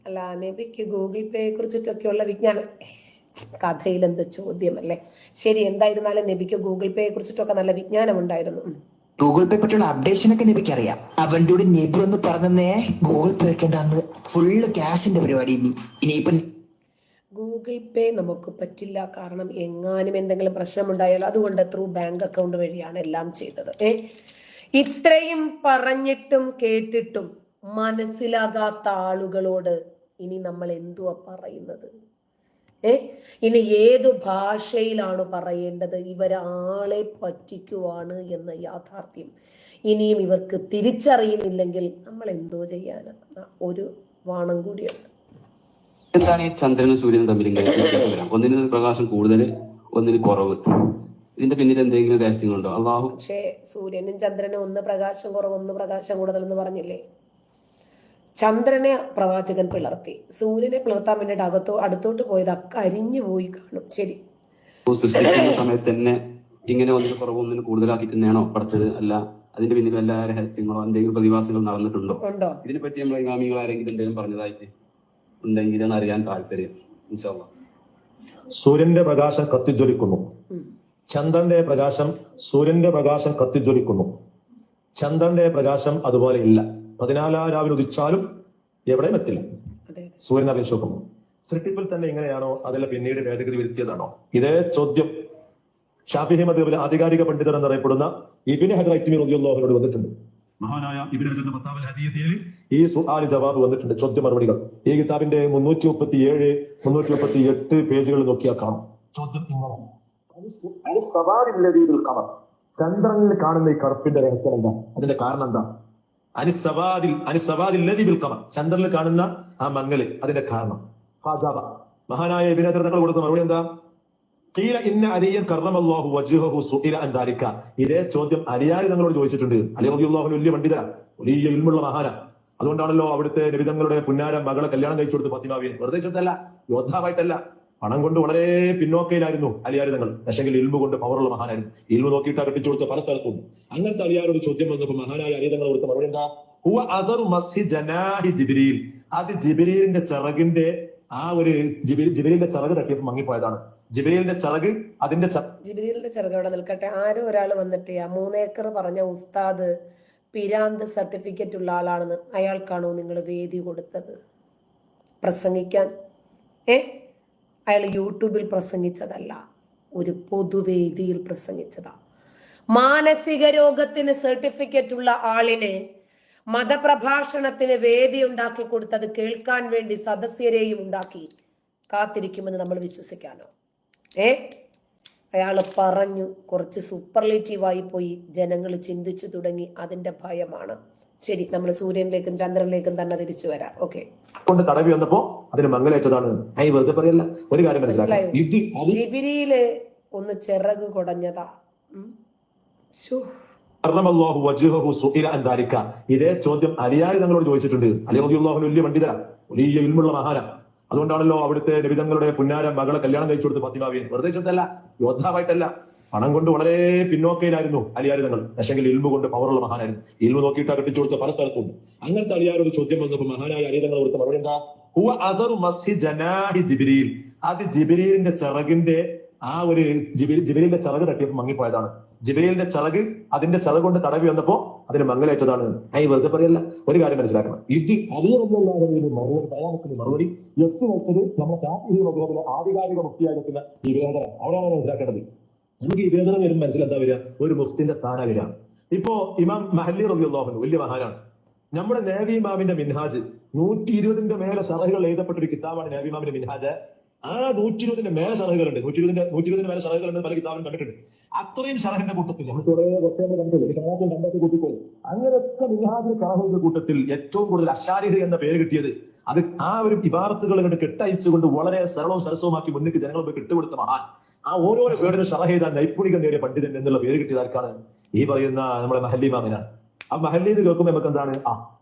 S1: അല്ല, നബിക്ക് ഗൂഗിൾ പേയെ കുറിച്ചിട്ടൊക്കെയുള്ള വിജ്ഞാനം, കഥയിൽ എന്ത് ചോദ്യമല്ലേ? ശരി, എന്തായിരുന്നാലും നബിക്ക് ഗൂഗിൾ പേയെ കുറിച്ചിട്ടൊക്കെ നല്ല വിജ്ഞാനം ഉണ്ടായിരുന്നു.
S8: ഗൂഗിൾ പേ പറ്റിയുള്ള അപ്ഡേഷൻ ഒക്കെ നബിക്ക് അറിയാം. അവന്റെ കൂടെ നബി ഒന്ന് പറഞ്ഞേ ഗൂഗിൾ പേ വെക്കേണ്ടെന്ന്. ഫുള്ള് ക്യാഷിന്റെ പരിപാടി. ഇനിയിപ്പം
S1: ഗൂഗിൾ പേ നമുക്ക് പറ്റില്ല. കാരണം എങ്ങാനും എന്തെങ്കിലും പ്രശ്നമുണ്ടായാലും അതുകൊണ്ട് ത്രൂ ബാങ്ക് അക്കൗണ്ട് വഴിയാണ് എല്ലാം ചെയ്തത്. ഇത്രയും പറഞ്ഞിട്ടും കേട്ടിട്ടും മനസ്സിലാകാത്ത ആളുകളോട് ഇനി നമ്മൾ എന്തുവാ പറയുന്നത്? ഇനി ഏതു ഭാഷയിലാണ് പറയേണ്ടത്? ഇവരാളെ പറ്റിക്കുവാണ് എന്ന യാഥാർത്ഥ്യം ഇനിയും ഇവർക്ക് തിരിച്ചറിയുന്നില്ലെങ്കിൽ നമ്മൾ എന്തോ ചെയ്യാനാണ്? ഒരു വാണം കൂടിയുണ്ട്.
S9: എന്താണ് ഈ ചന്ദ്രനും സൂര്യനും തമ്മിൽ ഒന്നിന് പ്രകാശം കൂടുതൽ, ഒന്നിന് കുറവ്? ഇതിന്റെ പിന്നിൽ എന്തെങ്കിലും രഹസ്യങ്ങളുണ്ടോ? അള്ളാഹു
S1: പക്ഷേ സൂര്യനും ചന്ദ്രനും ഒന്ന് പ്രകാശം കുറവ്, ഒന്ന് പ്രകാശം കൂടുതൽ എന്ന് പറഞ്ഞില്ലേ? ചന്ദ്രനെ പ്രവാചകൻ പിളർത്തി, സൂര്യനെ പിളർത്താൻ വേണ്ടിയിട്ട് അടുത്തോട്ട് പോയത് അരിഞ്ഞു പോയി കാണും. ശരി,
S9: സൃഷ്ടിക്കുന്ന സമയത്ത് തന്നെ ഇങ്ങനെ ഒന്നിന് കുറവ് ഒന്നിന് കൂടുതലാക്കി തന്നെയാണോ പഠിച്ചത്? അല്ല, അതിന്റെ പിന്നിൽ എല്ലാ രഹസ്യങ്ങളോ എന്തെങ്കിലും പ്രതിഭാസങ്ങൾ നടന്നിട്ടുണ്ടോ? ഇതിനെ പറ്റി നമ്മൾ ഇമാമികൾ ആരെങ്കിലും എന്തെങ്കിലും പറഞ്ഞതായിട്ട് ഉണ്ടെങ്കിൽ എന്ന് അറിയാൻ താല്പര്യം. ഇൻഷാ അല്ലാഹ്.
S10: സൂര്യന്റെ പ്രകാശം കത്തിജ്വലിക്കുന്നു, ചന്ദ്രന്റെ പ്രകാശം സൂര്യന്റെ പ്രകാശം കത്തിജ്വലിക്കുന്നു. ചന്ദ്രന്റെ പ്രകാശം അതുപോലെ ഇല്ല. 14 രാവിലെ ഉദിച്ചാലും എവിടെയും എത്തില്ല. സൂര്യനെ അപേക്ഷിച്ച് നോക്കുമ്പോൾ സൃഷ്ടിപ്പിൽ തന്നെ ഇങ്ങനെയാണോ, അതല്ല പിന്നീട് ഭേദഗതി വരുത്തിയതാണോ? ഇതേ ചോദ്യം ഷാഫിഈ മദ്ഹബിലെ ആധികാരിക പണ്ഡിതർ എന്നറിയപ്പെടുന്ന ഇബ്നു ഹജർ ഐതമി റളിയല്ലാഹുവിനോട് വന്നിട്ടുണ്ട്. മഹാനായ ഇബ്നു ഹജറിന്റെ ഫത്താവൽ ഹദീസിൽ ഈ സുആൽ ജവാബ് വന്നിട്ടുണ്ട്, ചോദ്യ മറുപടികൾ. ഈ കിതാബിന്റെ 337, 338 പേജുകൾ നോക്കിയാൽ കാണും. ചോദ്യം ഇങ്ങനെ: ചന്ദ്രനിൽ കാണുന്ന ഈ കറുപ്പിന്റെ രഹസ്യം എന്താ? അതിന്റെ കാരണം എന്താ? ചന്ദ്രനിൽ കാണുന്ന ആ മങ്ങല്, അതിന്റെ കാരണം. മഹാനായ ഇബ്നു ഹജർ തങ്ങൾ കൊടുത്ത മറുപടി എന്താ? ഇതേ ചോദ്യം അലിയാരി തങ്ങളോട് ചോദിച്ചിട്ടുണ്ട്. അലി റളിയല്ലാഹു അൻഹു വലിയ പണ്ഡിതനാണ്, വലിയ ഇൽമുള്ള മഹാനാണ്. അതുകൊണ്ടാണല്ലോ അവിടുത്തെ നബി തങ്ങളുടെ പുന്നാര മകളെ കല്യാണം കഴിച്ചു കൊടുത്ത് ഫാത്തിമാവിനെ. വെറുതെ ചോദിച്ചതല്ല, യോദ്ധാവായിട്ടല്ല. പണം കൊണ്ട് വളരെ പിന്നോക്കയിലായിരുന്നു അലിയാരി തങ്ങൾ. പക്ഷെങ്കിൽ ഇൽമു കൊണ്ട് പവറുള്ള മഹാനായിരുന്നു. ഇൽമു നോക്കിയിട്ട് കെട്ടിച്ചു കൊടുത്ത പല സ്ഥലത്തും. അങ്ങനത്തെ അലിയാരോട് ചോദ്യം വന്നപ്പോൾ മഹാനായ അലി തങ്ങൾ കൊടുത്ത മറുപടി എന്താ? അത് ജിബ്രീലിന്റെ ചിറകിന്റെ ആ ഒരു ജിബ്രീലിന്റെ ചിറക് തട്ടിയപ്പോൾ മങ്ങിപ്പോയതാണ്. ജിബ്രീലിന്റെ ചിറക് അതിന്റെ
S1: ജിബ്രീലിന്റെ ചിറക് അവിടെ നിൽക്കട്ടെ. ആരോ ഒരാൾ വന്നിട്ട് ആ 3 ഏക്കർ പറഞ്ഞ ഉസ്താദ് പിരാന്ത് സർട്ടിഫിക്കറ്റ് ഉള്ള ആളാണെന്ന്, അയാൾക്കാണോ നിങ്ങൾ വേദി കൊടുത്തത് പ്രസംഗിക്കാൻ? അയാൾ യൂട്യൂബിൽ പ്രസംഗിച്ചതല്ല, ഒരു പൊതുവേദിയിൽ പ്രസംഗിച്ചതാ. മാനസിക രോഗത്തിന് സർട്ടിഫിക്കറ്റ് ഉള്ള ആളിന് മതപ്രഭാഷണത്തിന് വേദി ഉണ്ടാക്കി കൊടുത്തത് കേൾക്കാൻ വേണ്ടി സദസ്യരെയും ഉണ്ടാക്കി കാത്തിരിക്കുമെന്ന് നമ്മൾ വിശ്വസിക്കാനോ? അയാൾ പറഞ്ഞു, കുറച്ച് സൂപ്പർലേറ്റീവായി പോയി, ജനങ്ങൾ ചിന്തിച്ചു തുടങ്ങി, അതിന്റെ ഭയമാണ്. ശരി, നമ്മൾ സൂര്യനിലേക്കും ചന്ദ്രനിലേക്കും തന്നെ തിരിച്ചു വരാം. ഓക്കെ,
S10: കൊണ്ട് തടവി വന്നപ്പോ അതിന് മംഗലേറ്റതാണ്. വെറുതെ പറയല്ല, ഒരു കാര്യം മനസ്സിലായി,
S1: ജിബിരിയില് ഒന്ന് ചിറക് കുടഞ്ഞതാ.
S10: ഇതേ ചോദ്യം അലിയായി തങ്ങളോട് ചോദിച്ചിട്ടുണ്ട്. അലി റളിയല്ലാഹു വലിയ പണ്ഡിതര, വലിയ ഇൽമുള്ള മഹാന. അതുകൊണ്ടാണല്ലോ അവിടുത്തെ നബിതങ്ങളുടെ പുന്നാര മകളെ കല്യാണം കഴിച്ചു കൊടുത്ത് ഫാത്തിമാവിയെ. വെറുതെ ചോദ്യമല്ല, യോദ്ധാവായിട്ടല്ല. പണം കൊണ്ട് വളരെ പിന്നോക്കയിലായിരുന്നു അലിയാരി തങ്ങൾ. പക്ഷെങ്കിൽ ഇൽമു കൊണ്ട് പവറുള്ള മഹാനായിരുന്നു. ഇൽമു നോക്കിയിട്ടാ കെട്ടിച്ചു കൊടുത്ത പല സ്ഥലത്തും. അങ്ങനത്തെ അലിയാരോട് ചോദ്യം വന്നപ്പോ മഹാനായ അലി തങ്ങൾ കൊടുത്ത മറുപടി എന്താ? ജിബ്രീൽ. അത് ജിബ്രീലിന്റെ ചിറകിന്റെ ആ ഒരു ജിബ്രീലിന്റെ ചിറക് തട്ടിയപ്പോൾ മങ്ങിപ്പോയതാണ്. ജിബ്രീലിന്റെ ചിറക് അതിന്റെ ചിറക് കൊണ്ട് തടവി വന്നപ്പോ അതിന് മംഗലേറ്റതാണ്. വെറുതെ പറയല്ല, ഒരു കാര്യം മനസ്സിലാക്കണം. ഇത് മറുപടി യെസ് വെച്ചത് നമ്മുടെ ശാഫിഈ മദ്ഹബിലെ ആധികാരിക മുഫ്തിയായി നിൽക്കുന്ന ഈ വേദന. അവിടെയാണ് മനസ്സിലാക്കേണ്ടത്. നമുക്ക് ഈ വേദന വരുമ്പോൾ മനസ്സിലെന്താ വരിക? ഒരു മുഫ്തിന്റെ സ്ഥാനം വരിക. ഇപ്പോ ഇമാം മഹല്ലി റളിയല്ലാഹു അൻഹു വലിയ മഹാനാണ്. നമ്മുടെ നേവി ഇമാമിന്റെ മിൻഹാജ് 120ന്റെ മേലെ ശറഹുകൾ എഴുതപ്പെട്ട ഒരു കിതാബാണ് നേവി ഇമാമിന്റെ മിൻഹാജ്. ആ 120ന്റെ മേലെ ശറഹുകളുണ്ട്. 120ന്റെ മേലെ ശറഹുകളുണ്ട് പല കിതാബും കണ്ടിട്ടുണ്ട്. അത്രയും ശറഹിന്റെ കൂട്ടത്തിൽ കൂട്ടിപ്പോയി. അങ്ങനെയൊക്കെ മിൻഹാജിന്റെ ശറഹുകളുടെ കൂട്ടത്തിൽ ഏറ്റവും കൂടുതൽ അശാരിഹ് എന്ന പേര് കിട്ടിയത് അത് ആ ഒരു ഇബാറത്തുകൾ കൊണ്ട് കെട്ടയച്ചുകൊണ്ട് വളരെ സരളവും സരസവുമാക്കി മുന്നിട്ട് ജനങ്ങൾ കിട്ടുകൊടുത്ത മഹാൻ. ആ ഓരോരോ പേരിന് ശറഹ് ചെയ്ത നൈപുണികം നേടിയ പണ്ഡിതൻ എന്നുള്ള പേര് കിട്ടിയത് ആർക്കാണ്? ഈ പറയുന്ന നമ്മുടെ മഹല്ലി ഇമാമിനാണ്. ആ മഹല്ലി എന്ന് കേൾക്കുമ്പോൾ നമുക്ക് എന്താണ്?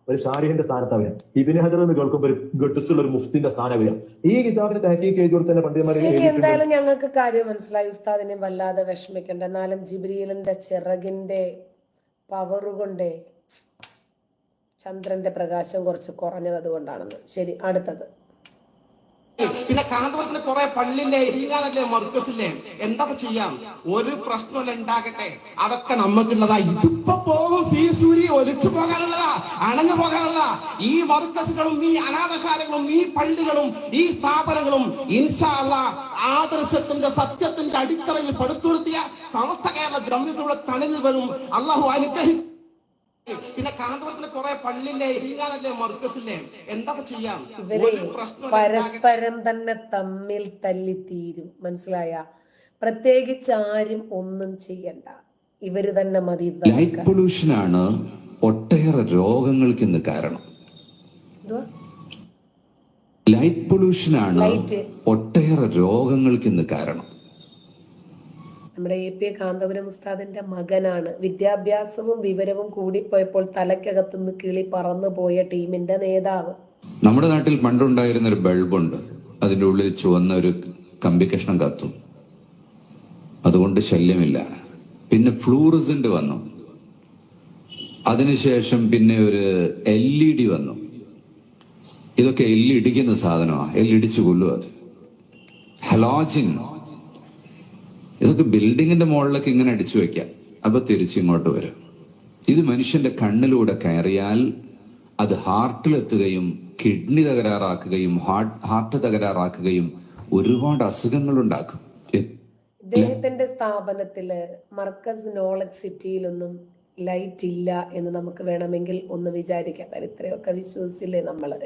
S10: ഒരു ഷാരിഹിന്റെ സ്ഥാനത്താണ് വരിക. ഇബ്നു ഹജർ എന്ന് കേൾക്കുമ്പോൾ ഒരു ഗഡ്സുള്ള ഒരു മുഫ്തിന്റെ സ്ഥാനം വരിക. ഈ കിതാബിന് തഹ്ഖീഖ് ചെയ്തു കൊടുത്ത പണ്ഡിതന്മാരെ
S1: എന്തായാലും ഞങ്ങൾക്ക് കാര്യം മനസ്സിലായി. ഉസ്താദിനെ വല്ലാതെ വിഷമിക്കണ്ട. എന്നാലും ജിബ്രീലിന്റെ ചിറകിന്റെ പവറുകൊണ്ടേ ചന്ദ്രന്റെ പ്രകാശം കുറച്ച് കുറഞ്ഞത് അതുകൊണ്ടാണെന്ന്. ശരി, അടുത്തത്.
S11: പിന്നെ കാന്തപുരത്തിന് കുറെ പള്ളിയില്ലേ, ഇരിങ്ങാനല്ലേ, മർക്കസില്ലേ, എന്താ ചെയ്യാം? ഒരു പ്രശ്നമല്ല ഉണ്ടാകട്ടെ, അതൊക്കെ നമുക്കുള്ളതാ. ഇതിപ്പോ പോകും ഫീസൂരി ഒലിച്ചു പോകാനുള്ളതാ, അണഞ്ഞു പോകാനുള്ളതാ. ഈ മർക്കസുകളും ഈ അനാഥശാലകളും ഈ പള്ളികളും ഈ സ്ഥാപനങ്ങളും ഇൻഷാ അല്ലാഹ് ആദർശത്തിന്റെ സത്യത്തിന്റെ അടിത്തറയിൽ പടുത്തുയർത്തിയ സമസ്ത കേരള ജംഇയ്യത്തുകളുടെ തണലിൽ വരും. അല്ലാഹു അനുഗ്രഹിക്കും. പിന്നെ കാന്തപുരത്തിന് കുറെ പള്ളിയില്ലേ, ഇരിങ്ങാനല്ലേ, മർക്കസില്ലേ, എന്താ ചെയ്യാം?
S1: പരസ്പരം തന്നെ തമ്മിൽ തല്ലിത്തീരും. മനസ്സിലായ? പ്രത്യേകിച്ച് ആരും ഒന്നും ചെയ്യണ്ട, ഇവര് തന്നെ മതി.
S12: ലൈറ്റ് പൊല്യൂഷനാണ് ഒട്ടേറെ രോഗങ്ങൾക്ക് ഇന്ന് കാരണം. ലൈറ്റ് പൊല്യൂഷനാണ് ഒട്ടേറെ രോഗങ്ങൾക്ക് ഇന്ന് കാരണം.
S1: നമ്മുടെ AP കാന്തപുരം ഉസ്താദിന്റെ മകനാണ്. വിദ്യാഭ്യാസവും വിവരവും കൂടിപ്പോയപ്പോൾ തലക്കകത്തുനിന്ന് കിളി പറന്നു പോയ ടീമിന്റെ നേതാവ്.
S12: നമ്മുടെ നാട്ടിൽ പണ്ടുണ്ടായിരുന്ന ഒരു ബൾബുണ്ട്, അതിന്റെ ഉള്ളിൽ ചുവന്ന ഒരു കമ്പി കഷ്ണം കത്തും, അതുകൊണ്ട് ശല്യമില്ല. പിന്നെ ഫ്ലൂറസെന്റ് വന്നു, അതിനുശേഷം പിന്നെ ഒരു LED വന്നു. ഇതൊക്കെ എല്ലി ഇടിക്കുന്ന സാധനമാണ്, എല്ലിടിച്ചു കൊല്ലും. അത് ഹലോജിൻ, ഇതൊക്കെ ബിൽഡിങ്ങിന്റെ മുകളിലൊക്കെ ഇങ്ങനെ അടിച്ചു വെക്കാം, അപ്പൊ തിരിച്ചിങ്ങോട്ട് വരും. ഇത് മനുഷ്യന്റെ കണ്ണിലൂടെ കയറിയാൽ അത് ഹാർട്ടിലെത്തുകയും കിഡ്നി തകരാറാക്കുകയും ഹാർട്ട് തകരാറാക്കുകയും ഒരുപാട് അസുഖങ്ങൾ ഉണ്ടാക്കും.
S1: ഇദ്ദേഹത്തിന്റെ സ്ഥാപനത്തില് മർക്കസ് നോളജ് സിറ്റിയിലൊന്നും ലൈറ്റ് ഇല്ല എന്ന് നമുക്ക് വേണമെങ്കിൽ ഒന്ന് വിചാരിക്കാം. ഇത്രയൊക്കെ വിശ്വസിച്ചില്ലേ നമ്മള്?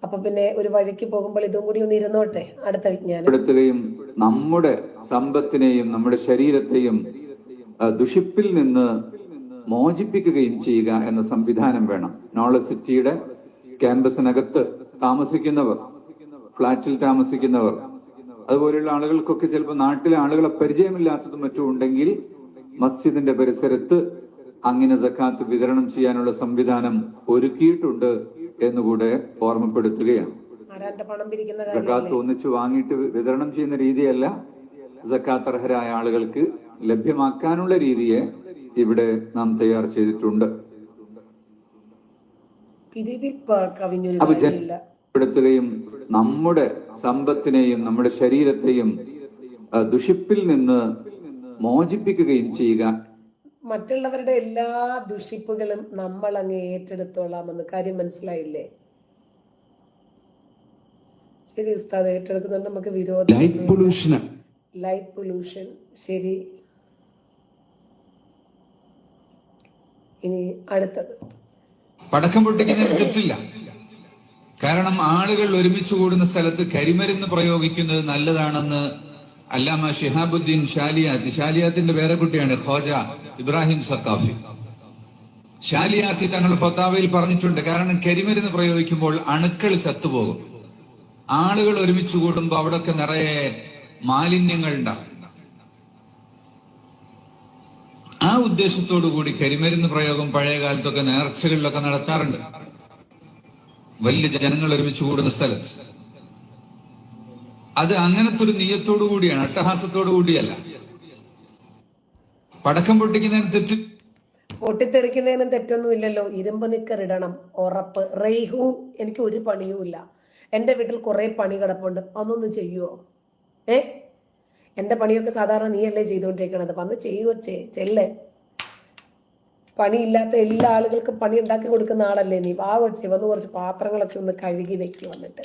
S1: അപ്പൊ പിന്നെ ഒരു വഴിക്ക് പോകുമ്പോൾ ഇതും കൂടി ഒന്ന് ഇരുന്നോട്ടെ. അടുത്ത വിജ്ഞാനം.
S12: നമ്മുടെ സമ്പത്തിനെയും നമ്മുടെ ശരീരത്തെയും ദുഷിപ്പിൽ നിന്ന് മോചിപ്പിക്കുകയും ചെയ്യുക എന്ന സംവിധാനം വേണം. നോളജ് സിറ്റിയുടെ ക്യാമ്പസിനകത്ത് താമസിക്കുന്നവർ, ഫ്ലാറ്റിൽ താമസിക്കുന്നവർ, അതുപോലെയുള്ള ആളുകൾക്കൊക്കെ ചിലപ്പോൾ നാട്ടിലെ ആളുകളെ പരിചയമില്ലാത്തതും മറ്റും ഉണ്ടെങ്കിൽ മസ്ജിദിന്റെ പരിസരത്ത് അങ്ങനെ സക്കാത്ത് വിതരണം ചെയ്യാനുള്ള സംവിധാനം ഒരുക്കിയിട്ടുണ്ട് എന്നുകൂടെ ഓർമ്മപ്പെടുത്തുകയാണ്. സക്കാത്ത് ഒന്നിച്ചു വാങ്ങിയിട്ട് വിതരണം ചെയ്യുന്ന രീതിയല്ല, സക്കാത്ത് അർഹരായ ആളുകൾക്ക് ലഭ്യമാക്കാനുള്ള രീതിയെ ഇവിടെ നാം തയ്യാർ ചെയ്തിട്ടുണ്ട്. അപ്പൊ ജനപ്പെടുത്തുകയും നമ്മുടെ സമ്പത്തിനെയും നമ്മുടെ ശരീരത്തെയും ദുഷിപ്പിൽ നിന്ന് മോചിപ്പിക്കുകയും ചെയ്യുക.
S1: മറ്റുള്ളവരുടെ എല്ലാ ദുഷിപ്പുകളും നമ്മൾ അങ്ങ് ഏറ്റെടുത്തോളാമെന്ന് കാര്യം മനസ്സിലായില്ലേ? ശരി ഉസ്താദ്, ഏറ്റെടുക്കുന്നുണ്ട്. നമുക്ക് വിരോധം ലൈറ്റ് പൊല്യൂഷൻ. ശരി, ഇനി അടുത്തത്.
S12: പടക്കം പൊട്ടിക്കുന്നതിന് തെറ്റില്ല. കാരണം ആളുകൾ ഒരുമിച്ച് കൂടുന്ന സ്ഥലത്ത് കരിമരുന്ന് പ്രയോഗിക്കുന്നത് നല്ലതാണെന്ന് അല്ലാമ ഷിഹാബുദ്ദീൻ ഷാലിയാത്തിന്റെ പേരക്കുട്ടിയാണ് ഖോജ ഇബ്രാഹിം സഖാഫി. ഷാലിയാത്തി തങ്ങൾ ഫത്താവയിൽ പറഞ്ഞിട്ടുണ്ട്. കാരണം കരിമരുന്ന് പ്രയോഗിക്കുമ്പോൾ അണുക്കൾ ചത്തുപോകും. ആളുകൾ ഒരുമിച്ച് കൂടുമ്പോൾ അവിടെയൊക്കെ നിറയെ മാലിന്യങ്ങൾ ഉണ്ടാവും. ആ ഉദ്ദേശത്തോടു കൂടി കരിമരുന്ന് പ്രയോഗം പഴയ കാലത്തൊക്കെ നേർച്ചകളിലൊക്കെ നടത്താറുണ്ട്, വലിയ ജനങ്ങൾ ഒരുമിച്ച് കൂടുന്ന സ്ഥലത്ത്. അത് അങ്ങനത്തെ ഒരു നീയത്തോടു കൂടിയാണ്, അട്ടഹാസത്തോടു കൂടിയല്ല. പടക്കം പൊട്ടിക്കുന്നതിന്
S1: പൊട്ടിത്തെറിക്കുന്നതിനും തെറ്റൊന്നുമില്ലല്ലോ. ഇരുമ്പ് നിക്കറിടണം, ഉറപ്പ്. റെയ്ഹു, എനിക്ക് ഒരു പണിയുമില്ല, എൻ്റെ വീട്ടിൽ കുറെ പണി കിടപ്പുണ്ട്, അതൊന്നും ചെയ്യുവോ? എൻ്റെ പണിയൊക്കെ സാധാരണ നീയല്ലേ ചെയ്തുകൊണ്ടിരിക്കണത്, വന്ന് ചെയ്യുവച്ചേ, ചെല്ലേ. പണിയില്ലാത്ത എല്ലാ ആളുകൾക്കും പണി ഉണ്ടാക്കി കൊടുക്കുന്ന ആളല്ലേ നീ. വാവച്ചേ, വന്ന് കുറച്ച് പാത്രങ്ങളൊക്കെ ഒന്ന് കഴുകി വെക്കി വന്നിട്ട്.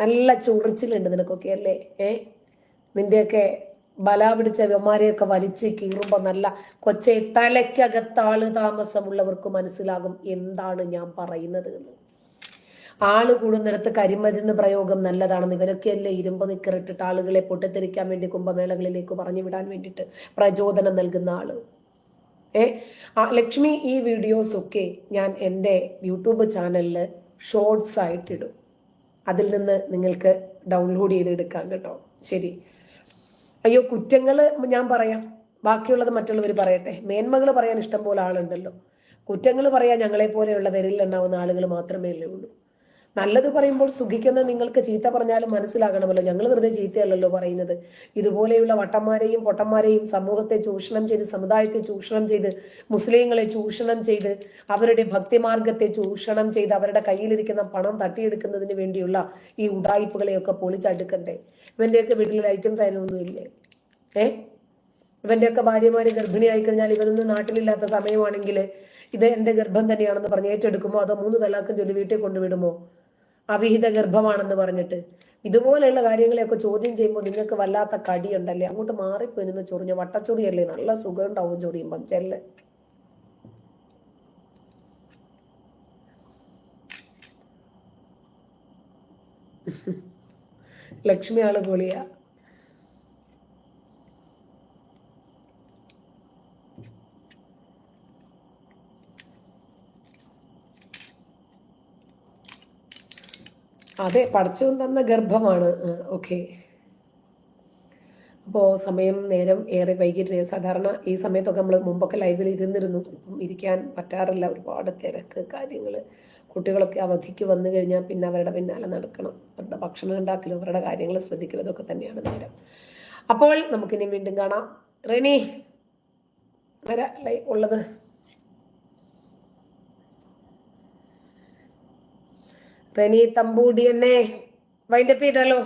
S1: നല്ല ചൊറിച്ചിലുണ്ട് നിനക്കൊക്കെ അല്ലേ? നിന്റെയൊക്കെ ബല പിടിച്ച വ്യമാരെയൊക്കെ വലിച്ച് കീറുമ്പോൾ നല്ല കൊച്ചെ തലയ്ക്കകത്ത് ആള് താമസമുള്ളവർക്ക് മനസ്സിലാകും എന്താണ് ഞാൻ പറയുന്നത് എന്ന്. ആള് കൂടുന്നിടത്ത് കരിമരുന്ന് പ്രയോഗം നല്ലതാണെന്ന് ഇവരൊക്കെയല്ലേ ഇരുമ്പ് നിക്കറിട്ടിട്ട് ആളുകളെ പൊട്ടിത്തെറിക്കാൻ വേണ്ടി കുംഭമേളകളിലേക്ക് പറഞ്ഞു വിടാൻ വേണ്ടിയിട്ട് പ്രചോദനം നൽകുന്ന ആള്. ലക്ഷ്മി, ഈ വീഡിയോസ് ഒക്കെ ഞാൻ എൻ്റെ യൂട്യൂബ് ചാനലിൽ ഷോർട്സ് ആയിട്ടിടും. അതിൽ നിന്ന് നിങ്ങൾക്ക് ഡൗൺലോഡ് ചെയ്തെടുക്കാം കേട്ടോ. ശരി. അയ്യോ, കുറ്റങ്ങൾ ഞാൻ പറയാം, ബാക്കിയുള്ളത് മറ്റുള്ളവർ പറയട്ടെ. മേന്മകൾ പറയാൻ ഇഷ്ടം പോലെ ആളുണ്ടല്ലോ. കുറ്റങ്ങൾ പറയാൻ ഞങ്ങളെ പോലെയുള്ള വിരലിലെണ്ണാവുന്ന ആളുകൾ മാത്രമേ ഉള്ളൂ. നല്ലത് പറയുമ്പോൾ സുഖിക്കുന്ന നിങ്ങൾക്ക് ചീത്ത പറഞ്ഞാലും മനസ്സിലാകണമല്ലോ, ഞങ്ങൾ വെറുതെ ചീത്തയല്ലല്ലോ പറയുന്നത്. ഇതുപോലെയുള്ള വട്ടന്മാരെയും പൊട്ടന്മാരെയും സമൂഹത്തെ ചൂഷണം ചെയ്ത്, സമുദായത്തെ ചൂഷണം ചെയ്ത്, മുസ്ലിങ്ങളെ ചൂഷണം ചെയ്ത്, അവരുടെ ഭക്തിമാർഗത്തെ ചൂഷണം ചെയ്ത്, അവരുടെ കയ്യിലിരിക്കുന്ന പണം തട്ടിയെടുക്കുന്നതിന് വേണ്ടിയുള്ള ഈ ഉടായ്പകളെയൊക്കെ പൊളിച്ചടുക്കണ്ടേ? ഇവന്റെയൊക്കെ വീട്ടിൽ ലൈറ്റും ഫാനൊന്നും ഇല്ലേ? ഇവന്റെയൊക്കെ ഭാര്യമാര് ഗർഭിണിയായി കഴിഞ്ഞാൽ ഇവരൊന്നും നാട്ടിലില്ലാത്ത സമയമാണെങ്കിൽ ഇത് എൻ്റെ ഗർഭം തന്നെയാണെന്ന് പറഞ്ഞ് ഏറ്റെടുക്കുമോ? അതോ 3 തലാഖും ചൊല്ലി വീട്ടിൽ കൊണ്ടുവിടുമോ? അവിഹിത ഗർഭമാണെന്ന് പറഞ്ഞിട്ട്. ഇതുപോലെയുള്ള കാര്യങ്ങളെയൊക്കെ ചോദ്യം ചെയ്യുമ്പോൾ നിങ്ങൾക്ക് വല്ലാത്ത കടിയുണ്ടല്ലേ. അങ്ങോട്ട് മാറിപ്പോയി നിന്ന് ചൊറിഞ്ഞ വട്ടച്ചൊറിയല്ലേ, നല്ല സുഖം ഉണ്ടാവും ചൊറിയുമ്പം. ചെല്ല്. ലക്ഷ്മി ആള് പൊളിയാ. അതെ, പഠിച്ചവൻ തന്ന ഗർഭമാണ്. ഓക്കെ. അപ്പോൾ സമയം നേരം ഏറെ വൈകിട്ട്. സാധാരണ ഈ സമയത്തൊക്കെ നമ്മൾ മുമ്പൊക്കെ ലൈവിൽ ഇരുന്നിരുന്നു. ഇപ്പം ഇരിക്കാൻ പറ്റാറില്ല, ഒരുപാട് തിരക്ക് കാര്യങ്ങൾ. കുട്ടികളൊക്കെ അവധിക്ക് വന്നു കഴിഞ്ഞാൽ പിന്നെ അവരുടെ പിന്നാലെ നടക്കണം, അവരുടെ ഭക്ഷണം ഉണ്ടാക്കലും അവരുടെ കാര്യങ്ങൾ ശ്രദ്ധിക്കലും ഇതൊക്കെ തന്നെയാണ് നേരം. അപ്പോൾ നമുക്കിനി വീണ്ടും കാണാം. റെനി ആരാ ഉള്ളത്? റെനി തമ്പൂടി എന്നെ വൈൻഡപ്പ് ചെയ്താലോ?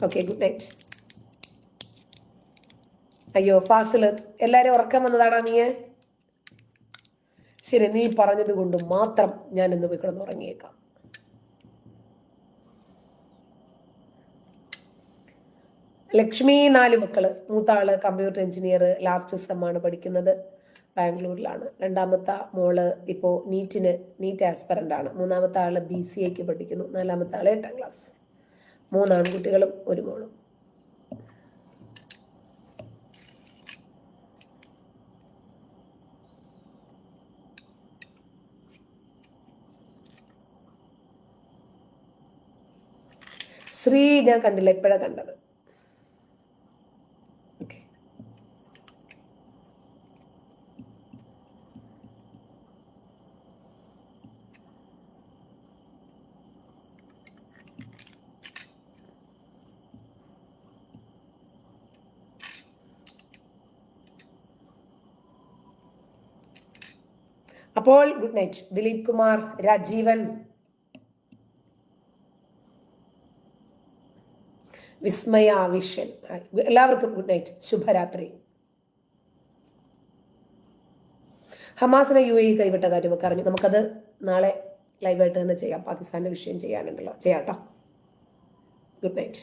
S1: Okay, good night. അയ്യോ ഫാസില്, എല്ലാരും ഉറക്കം വന്നതാണോ നീ? ശരി, നീ പറഞ്ഞത് കൊണ്ട് മാത്രം ഞാൻ ഇന്ന് പോയി കിടന്ന് ഉറങ്ങിയേക്കാം. ലക്ഷ്മി 4 മക്കള്. മൂത്ത ആള് കമ്പ്യൂട്ടർ എഞ്ചിനീയർ, ലാസ്റ്റ് സെമ്മാണ് പഠിക്കുന്നത്, ബാംഗ്ലൂരിലാണ്. രണ്ടാമത്തെ മോള് ഇപ്പോൾ നീറ്റ് ആസ്പെറൻ്റ് ആണ്. മൂന്നാമത്തെ ആള് BCAക്ക് പഠിക്കുന്നു. 4-ാമത്തെ ആള് 8ാം ക്ലാസ്. 3 ആൺകുട്ടികളും 1 മോളും. ശ്രീ ഞാൻ കണ്ടില്ല, ഇപ്പോഴാണ് കണ്ടത്. ഓക്കെ. അപ്പോൾ ഗുഡ് നൈറ്റ്. ദിലീപ് കുമാർ, രാജീവൻ, വിസ്മയ വിഷൻ. എല്ലാവർക്കും ഗുഡ് നൈറ്റ്, ശുഭരാത്രി. ഹമാസിനെ UAE കൈവിട്ട കാര്യമൊക്കെ അറിഞ്ഞു. നമുക്കത് നാളെ ലൈവായിട്ട് തന്നെ ചെയ്യാം. പാകിസ്ഥാന്റെ വിഷയം ചെയ്യാനുണ്ടല്ലോ, ചെയ്യാം കേട്ടോ. Good night.